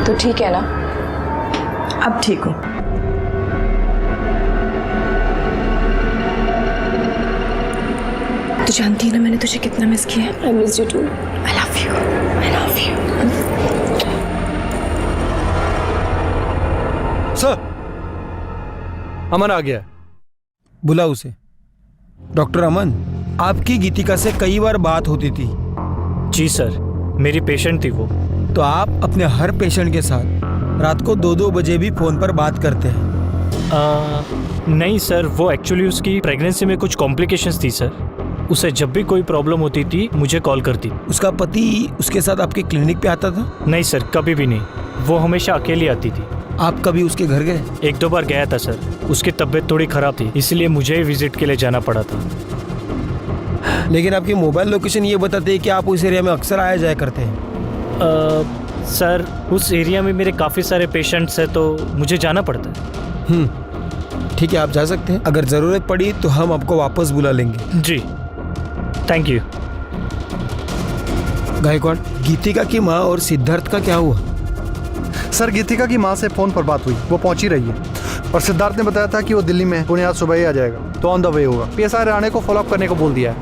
तो ठीक है ना? अब ठीक हूँ। तू जानती है ना मैंने तुझे कितना मिस किया है। I miss you too. I love you. I love you. Sir Aman आ गया, बुला उसे। डॉक्टर अमन, आपकी गीतिका से कई बार बात होती थी। जी सर, मेरी पेशेंट थी वो। तो आप अपने हर पेशेंट के साथ रात को 2-2 बजे भी फोन पर बात करते हैं? नहीं सर, वो एक्चुअली उसकी प्रेगनेंसी में कुछ कॉम्प्लिकेशंस थी सर। उसे जब भी कोई प्रॉब्लम होती थी मुझे कॉल करती। उसका पति उसके साथ आपके क्लिनिक पे आता था? नहीं सर, कभी भी नहीं, वो हमेशा अकेली आती थी। आप कभी उसके घर गए? 1-2 बार गया था सर, उसकी तबीयत थोड़ी खराब थी, इसलिए मुझे ही विजिट के लिए जाना पड़ा था। लेकिन आपकी मोबाइल लोकेशन ये बताते हैं कि आप उस एरिया में अक्सर आया जाया करते हैं। सर उस एरिया में मेरे काफ़ी सारे पेशेंट्स हैं, तो मुझे जाना पड़ता है। ठीक है, आप जा सकते हैं। अगर ज़रूरत पड़ी तो हम आपको वापस बुला लेंगे। जी थैंक यू। गायकवाड़, गीतिका की माँ और सिद्धार्थ का क्या हुआ? सर गीतिका की माँ से फ़ोन पर बात हुई, वो पहुंची रही है, और सिद्धार्थ ने बताया था कि वो दिल्ली में पुणे आज सुबह ही आ जाएगा, तो ऑन द वे होगा। पीएसआई राणे को फॉलोअप करने को बोल दिया है।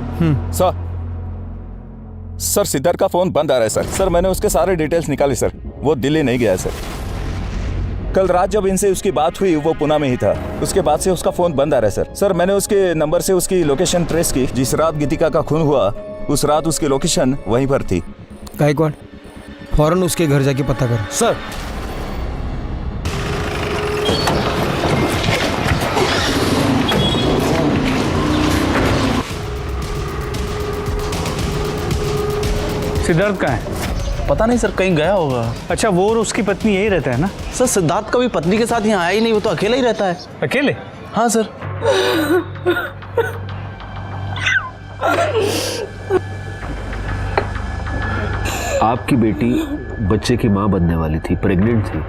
सर सिद्धार्थ का फ़ोन बंद आ रहा है सर। मैंने उसके सारे डिटेल्स निकाले सर, वो दिल्ली नहीं गया है सर। कल रात जब इनसे उसकी बात हुई वो पुणे में ही था, उसके बाद से उसका फ़ोन बंद आ रहा है सर। मैंने उसके नंबर से उसकी लोकेशन ट्रेस की, जिस रात गीतिका का खून हुआ उस रात उसकी लोकेशन वहीं पर थी। गायकवाड़, फौरन उसके घर जाके पता कर। सर सिद्धार्थ कहाँ है? पता नहीं सर, कहीं गया होगा। अच्छा, वो और उसकी पत्नी यही रहता है ना? सर सिद्धार्थ कभी पत्नी के साथ यहाँ आया ही नहीं, वो तो अकेला ही रहता है। अकेले? हाँ सर। आपकी बेटी बच्चे की माँ बनने वाली थी, प्रेग्नेंट थी,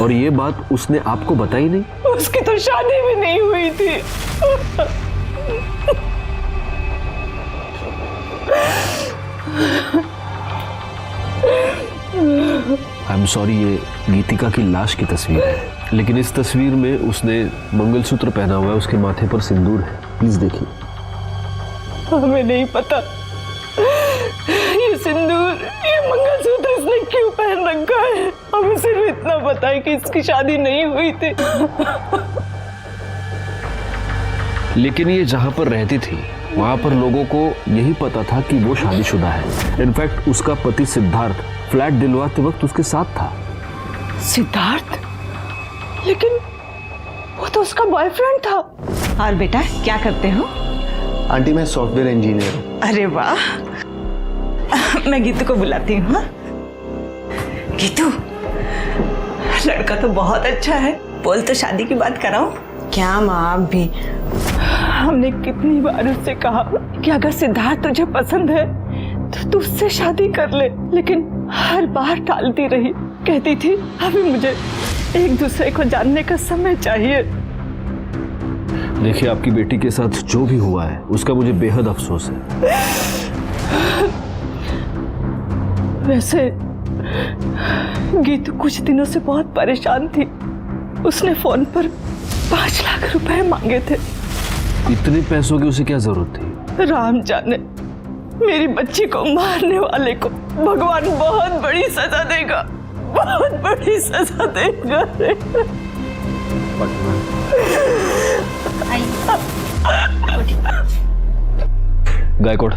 और ये बात उसने आपको बताई नहीं? उसकी तो शादी भी नहीं हुई थी। आई एम सॉरी, ये गीतिका की लाश की तस्वीर है, लेकिन इस तस्वीर में उसने मंगलसूत्र पहना हुआ है, उसके माथे पर सिंदूर है। प्लीज देखिए। हमें नहीं पता ये सिंदूर, ये मंगलसूत्र इसने क्यों पहन रखा है। हमें सिर्फ इतना पता है कि इसकी शादी नहीं हुई थी। लेकिन ये जहां पर रहती थी वहां पर लोगों को यही पता था कि वो शादीशुदा है। इनफैक्ट उसका पति सिद्धार्थ फ्लैट दिलवाते वक्त उसके साथ था। सिद्धार्थ? लेकिन वो तो उसका बॉयफ्रेंड था। और बेटा क्या करते हो? आंटी मैं सॉफ्टवेयर इंजीनियर हूँ। अरे वाह, मैं गीतू को बुलाती हूँ। हाँ? गीतू, लड़का तो बहुत अच्छा है, बोल तो शादी की बात कराओ। क्या माँ, आप भी? हमने कितनी बार उससे कहा कि अगर सिद्धार्थ तुझे पसंद है तो तू उससे शादी कर ले, लेकिन हर बार टालती रही। कहती थी अभी मुझे एक दूसरे को जानने का समय चाहिए। देखिए, आपकी बेटी के साथ जो भी हुआ है उसका मुझे बेहद अफसोस है। वैसे गीतू कुछ दिनों से बहुत परेशान थी। उसने फोन पर 5 लाख रुपए मांगे थे। इतने पैसों की उसे क्या जरूरत थी? राम जाने, मेरी बच्ची को मारने वाले को भगवान बहुत बड़ी सजा देगा, बहुत बड़ी सजा देगा। गायकवाड़,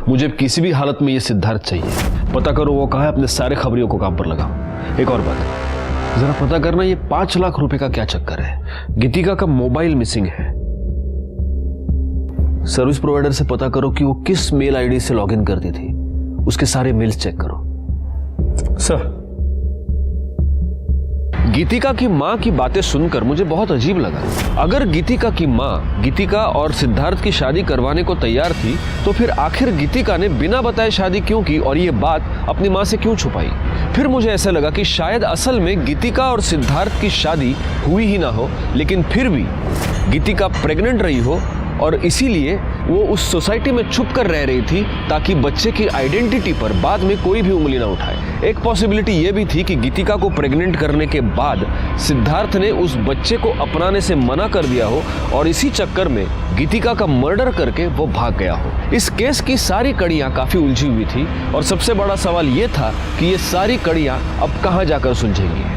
मुझे किसी भी हालत में ये सिद्धार्थ चाहिए। पता करो वो कहाँ है, अपने सारे खबरियों को काम पर लगाओ। एक और बात, जरा पता करना ये 5 लाख रुपए का क्या चक्कर है। गीतिका का मोबाइल मिसिंग है। सर्विस प्रोवाइडर से पता करो कि वो किस मेल आईडी से लॉगिन करती थी। उसके सारे मेल्स चेक करो। सर, गीतिका की माँ की बातें सुनकर मुझे बहुत अजीब लगा। अगर गीतिका की माँ गीतिका और सिद्धार्थ की शादी करवाने को तैयार थी तो फिर आखिर गीतिका ने बिना बताए शादी क्यों की और ये बात अपनी माँ से क्यों छुपाई? फिर मुझे ऐसा लगा कि शायद असल में गीतिका और सिद्धार्थ की शादी हुई ही ना हो, लेकिन फिर भी गीतिका प्रेग्नेंट रही हो और इसीलिए वो उस सोसाइटी में छुप कर रह रही थी ताकि बच्चे की आइडेंटिटी पर बाद में कोई भी उंगली ना उठाए। एक पॉसिबिलिटी ये भी थी कि गीतिका को प्रेग्नेंट करने के बाद सिद्धार्थ ने उस बच्चे को अपनाने से मना कर दिया हो और इसी चक्कर में गीतिका का मर्डर करके वो भाग गया हो। इस केस की सारी कड़ियां काफी उलझी हुई थी और सबसे बड़ा सवाल ये था कि ये सारी कड़ियां अब कहां जाकर सुलझेंगी।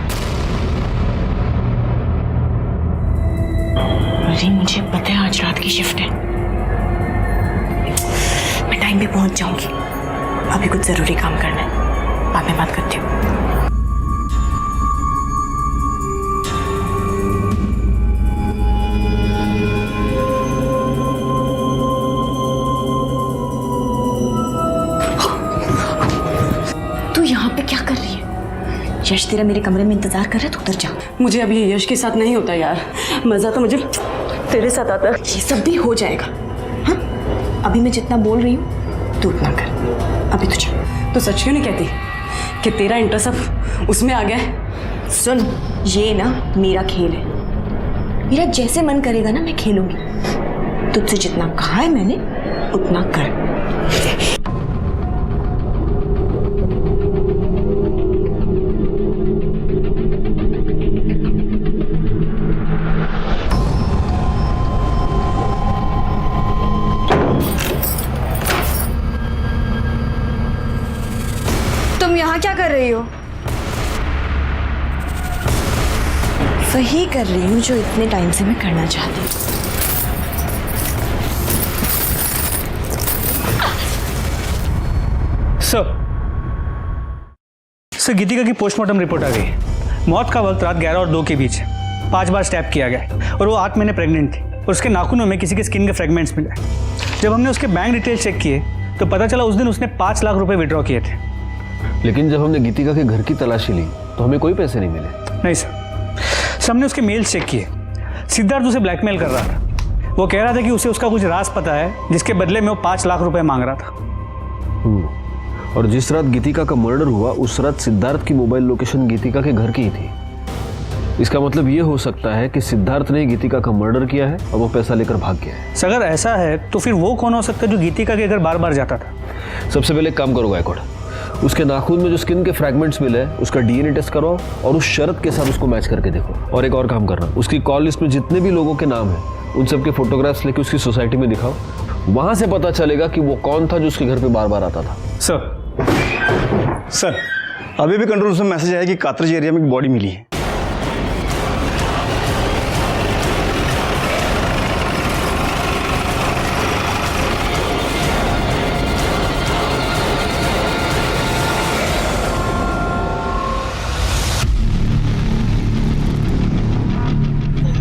अरे मुझे पता है आज रात की शिफ्ट है, मैं टाइम पे पहुंच जाऊंगी। अभी कुछ जरूरी काम करना है, बाद में बात करती हूँ। तू यहाँ पे क्या कर रही है? यश तेरा मेरे कमरे में इंतजार कर रहा है, तो उतर जा। मुझे अभी यश के साथ नहीं होता यार, मजा तो मुझे तेरे साथ आता है। ये सब भी हो जाएगा। हाँ, अभी मैं जितना बोल रही हूँ तू उतना कर। अभी तुझे तो सच क्यों नहीं कहती कि तेरा इंटरेस्ट अब उसमें आ गया है? सुन, ये ना मेरा खेल है, मेरा जैसे मन करेगा ना मैं खेलूंगी। तुझसे जितना कहा है मैंने उतना कर। तुम यहाँ क्या कर रही हो? वही कर रही हूँ जो इतने टाइम से मैं करना चाहती हूँ। सर, गीतिका की पोस्टमार्टम रिपोर्ट आ गई। मौत का वक्त रात 11 और 2 के बीच है। 5 बार स्टैब किया गया और वो 8 महीने प्रेग्नेंट थी और उसके नाखूनों में किसी के स्किन के फ्रेगमेंट्स मिले। जब हमने उसके बैंक डिटेल्स चेक किए तो पता चला उस दिन उसने 5 लाख रुपए विड्रॉ किए थे। लेकिन जब हमने गीतिका के घर की तलाशी ली तो हमें कोई पैसे नहीं मिले। नहीं सर, हमने उसके मेल्स चेक किए। सिद्धार्थ उसे ब्लैकमेल कर रहा था। वो कह रहा था कि उसे उसका कुछ राज पता है जिसके बदले में वो 5 लाख रुपए मांग रहा था। और जिस रात गीतिका का मर्डर हुआ उस रात सिद्धार्थ की मोबाइल लोकेशन गीतिका के घर की ही थी। इसका मतलब ये हो सकता है कि सिद्धार्थ ने गीतिका का मर्डर किया है और वो पैसा लेकर भाग गया है। अगर ऐसा है तो फिर वो कौन हो सकता है जो गीतिका के घर बार बार जाता था? सबसे पहले एक काम करो गायकवाड़, उसके नाखून में जो स्किन के फ्रैगमेंट्स मिले उसका डीएनए टेस्ट करवाओ और उस शर्त के साथ उसको मैच करके देखो। और एक और काम करना, उसकी कॉल लिस्ट में जितने भी लोगों के नाम हैं उन सब के फोटोग्राफ्स लेके उसकी सोसाइटी में दिखाओ, वहां से पता चलेगा कि वो कौन था जो उसके घर पे बार बार आता था। सर अभी भी कंट्रोल रूम से मैसेज आया कि कातरज एरिया में एक बॉडी मिली है।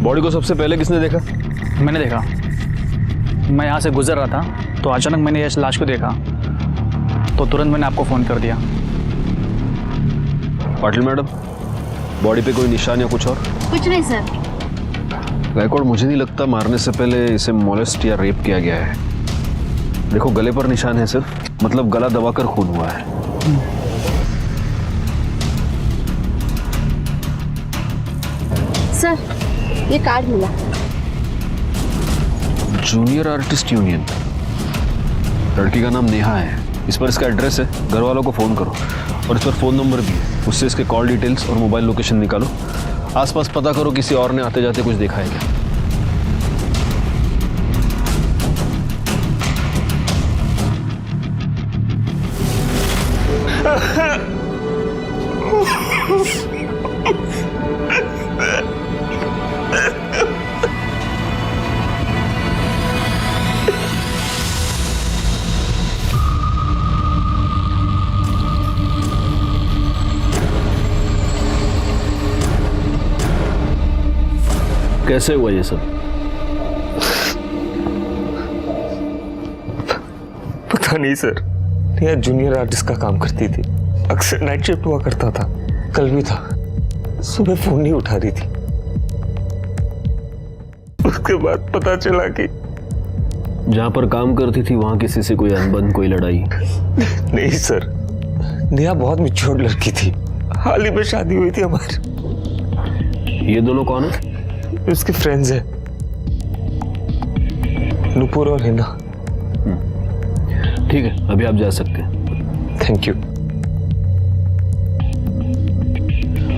बॉडी को सबसे पहले किसने देखा? मैंने देखा। मैं यहाँ से गुजर रहा था तो अचानक मैंने यश लाश को देखा, तो तुरंत मैंने आपको फ़ोन कर दिया। पाटिल मैडम, बॉडी पे कोई निशान या कुछ और? कुछ नहीं सर। गायकवाड़, मुझे नहीं लगता मारने से पहले इसे मोलेस्ट या रेप किया गया है। देखो गले पर निशान है सिर्फ, मतलब गला दबाकर खून हुआ है। सर ये कार्ड मिला। जूनियर आर्टिस्ट यूनियन, लड़की का नाम नेहा है। इस पर इसका एड्रेस है, घर वालों को फ़ोन करो और इस पर फ़ोन नंबर भी है, उससे इसके कॉल डिटेल्स और मोबाइल लोकेशन निकालो। आसपास पता करो किसी और ने आते जाते कुछ देखा है क्या। कैसे हुआ ये सब? पता नहीं सर, नेहा जूनियर आर्टिस्ट का काम करती थी, अक्सर नाइट शिफ्ट हुआ करता था। कल भी था, सुबह फोन नहीं उठा रही थी। उसके बाद पता चला कि जहां पर काम करती थी वहां किसी से कोई अनबन, कोई लड़ाई? नहीं सर, नेहा बहुत मैच्योर लड़की थी, हाल ही में शादी हुई थी हमारी। ये दोनों कौन है? उसके फ्रेंड्स हैं, नुपुर और हिना। ठीक है, अभी आप जा सकते हैं। Thank you.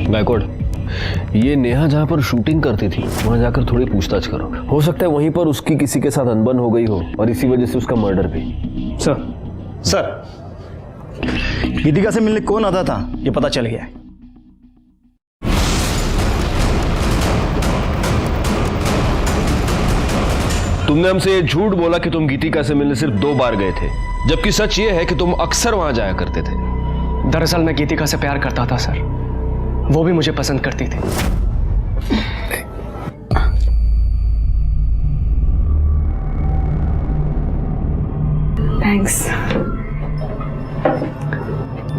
गायकवाड़, ये नेहा जहां पर शूटिंग करती थी वहां जाकर थोड़ी पूछताछ करो। हो सकता है वहीं पर उसकी किसी के साथ अनबन हो गई हो और इसी वजह से उसका मर्डर भी। सर गीतिका से मिलने कौन आता था ये पता चल गया है। तुमने हमसे ये झूठ बोला कि तुम गीतिका से मिलने सिर्फ 2 बार गए थे, जबकि सच ये है कि तुम अक्सर वहां जाया करते थे। दरअसल मैं गीतिका से प्यार करता था सर, वो भी मुझे पसंद करती थी। थैंक्स।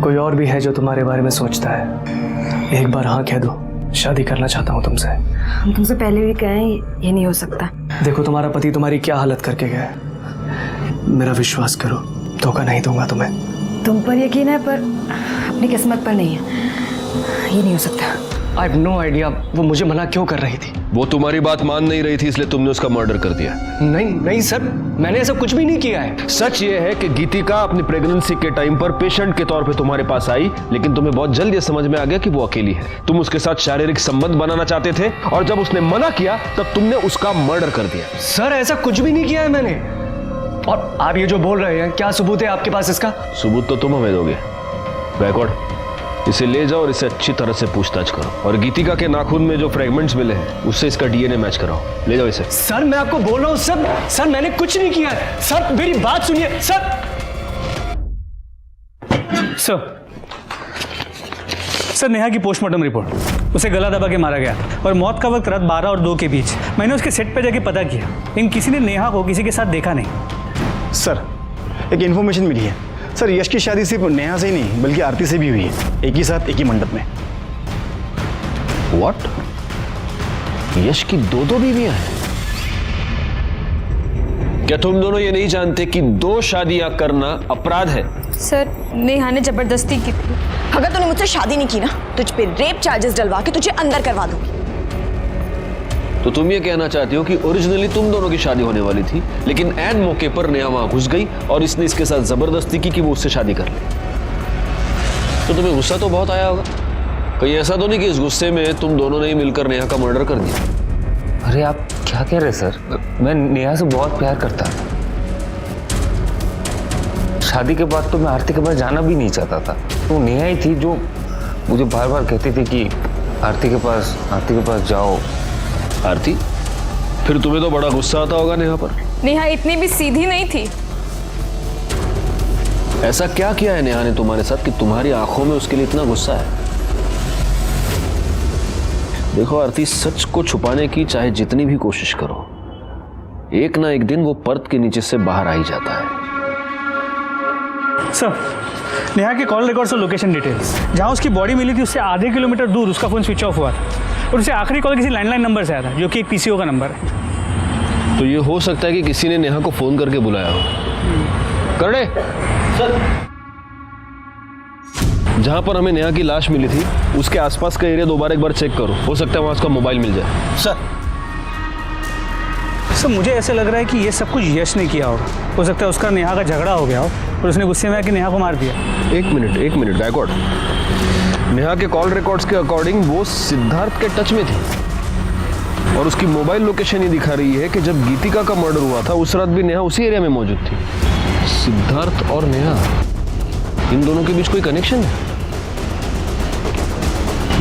कोई और भी है जो तुम्हारे बारे में सोचता है? एक बार हाँ कह दो, शादी करना चाहता हूँ तुमसे। हम तुमसे पहले भी कहें, ये नहीं हो सकता। देखो तुम्हारा पति तुम्हारी क्या हालत करके गया है, मेरा विश्वास करो, धोखा नहीं दूंगा तुम्हें। तुम पर यकीन है पर अपनी किस्मत पर नहीं है, ये नहीं हो सकता। आई हैव नो आइडिया वो मुझे मना क्यों कर रही थी। वो तुम्हारी बात मान नहीं रही थी इसलिए तुमने उसका मर्डर कर दिया। नहीं नहीं सर, मैंने ऐसा कुछ भी नहीं किया है। सच ये है कि गीतिका अपनी प्रेगनेंसी के टाइम पर पेशेंट के तौर पे तुम्हारे पास आई, लेकिन तुम्हें बहुत जल्द ये समझ में आ गया कि वो अकेली है। तुम उसके साथ शारीरिक संबंध बनाना चाहते थे और जब उसने मना किया तब तुमने उसका मर्डर कर दिया। सर ऐसा कुछ भी नहीं किया है मैंने। और आप ये जो बोल रहे हैं, क्या सबूत है आपके पास इसका? सबूत तो तुम हमें दोगे। गायकवाड़, इसे ले जाओ और इसे अच्छी तरह से पूछताछ करो और गीतिका के नाखून में जो फ्रेगमेंट्स मिले हैं उससे इसका डीएनए मैच कराओ। ले जाओ इसे। सर मैं आपको बोल रहा हूँ सर मैंने कुछ नहीं किया है। सर मेरी बात सुनिए सर। सर नेहा की पोस्टमार्टम रिपोर्ट, उसे गला दबा के मारा गया और मौत का वक्त रात 12 और 2 के बीच। मैंने उसके सेट पर जाके पता किया, लेकिन किसी ने नेहा को किसी के साथ देखा नहीं। सर एक इन्फॉर्मेशन मिली है सर, यश की शादी सिर्फ नेहा से ही नहीं बल्कि आरती से भी हुई है, एक ही साथ एक ही मंडप में। व्हाट? यश की 2 बीवियां हैं? क्या तुम दोनों ये नहीं जानते कि 2 शादियां करना अपराध है? सर नेहा ने जबरदस्ती की थी। अगर तूने मुझसे शादी नहीं की ना, तुझ पे रेप चार्जेस डलवा के तुझे अंदर करवा दूंगी। तो तुम ये कहना चाहती हो कि ओरिजिनली तुम दोनों की शादी होने वाली थी, लेकिन ऐन मौके पर नेहा वहां घुस गई और इसने इसके साथ जबरदस्ती की कि वो उससे शादी कर ले। तो तुम्हें गुस्सा तो बहुत आया होगा। कहीं ऐसा तो नहीं कि इस गुस्से में तुम दोनों ने ही मिलकर नेहा का मर्डर कर दिया? अरे आप क्या कह रहे हैं सर? मैं नेहा से बहुत प्यार करता था। शादी के बाद तो मैं आरती के पास जाना भी नहीं चाहता था। तो नेहा ही थी जो मुझे बार बार कहती थी कि आरती के पास जाओ। आरती, फिर तुम्हें तो बड़ा गुस्सा आता होगा नेहा पर। नेहा इतनी भी सीधी नहीं थी। ऐसा क्या किया है नेहा ने तुम्हारे साथ कि तुम्हारी आंखों में उसके लिए इतना गुस्सा है? देखो आरती, सच को छुपाने की चाहे जितनी भी कोशिश करो, एक ना एक दिन वो पर्दे के नीचे से बाहर आ ही जाता है। सर, नेहा के कॉल रिकॉर्ड्स और लोकेशन डिटेल्स, जहां उसकी बॉडी मिली थी उससे आधे किलोमीटर दूर उसका फोन स्विच ऑफ हुआ था और उसे आखिरी कॉल किसी लैंडलाइन नंबर से आया था, जो कि एक पीसीओ का नंबर है। तो ये हो सकता है कि किसी ने नेहा को फोन करके बुलाया हो। करड़े सर, जहां पर हमें नेहा की लाश मिली थी उसके आसपास का एरिया दोबारा एक बार चेक करो, हो सकता है वहां उसका मोबाइल मिल जाए। सर मुझे ऐसे लग रहा है कि ये सब कुछ यश ने किया होगा। हो सकता है उसका नेहा का झगड़ा हो गया हो और उसने गुस्से में आके नेहा को मार दिया। एक मिनट गायकवाड़, नेहा के कॉल रिकॉर्ड्स के अकॉर्डिंग वो सिद्धार्थ के टच में थी और उसकी मोबाइल लोकेशन ये दिखा रही है कि जब गीतिका का मर्डर हुआ था उस रात भी नेहा उसी एरिया में मौजूद थी। सिद्धार्थ और नेहा, इन दोनों के बीच कोई कनेक्शन है?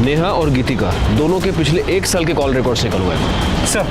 नेहा और गीतिका दोनों के पिछले 1 साल के कॉल रिकॉर्ड्स निकलवाए। सर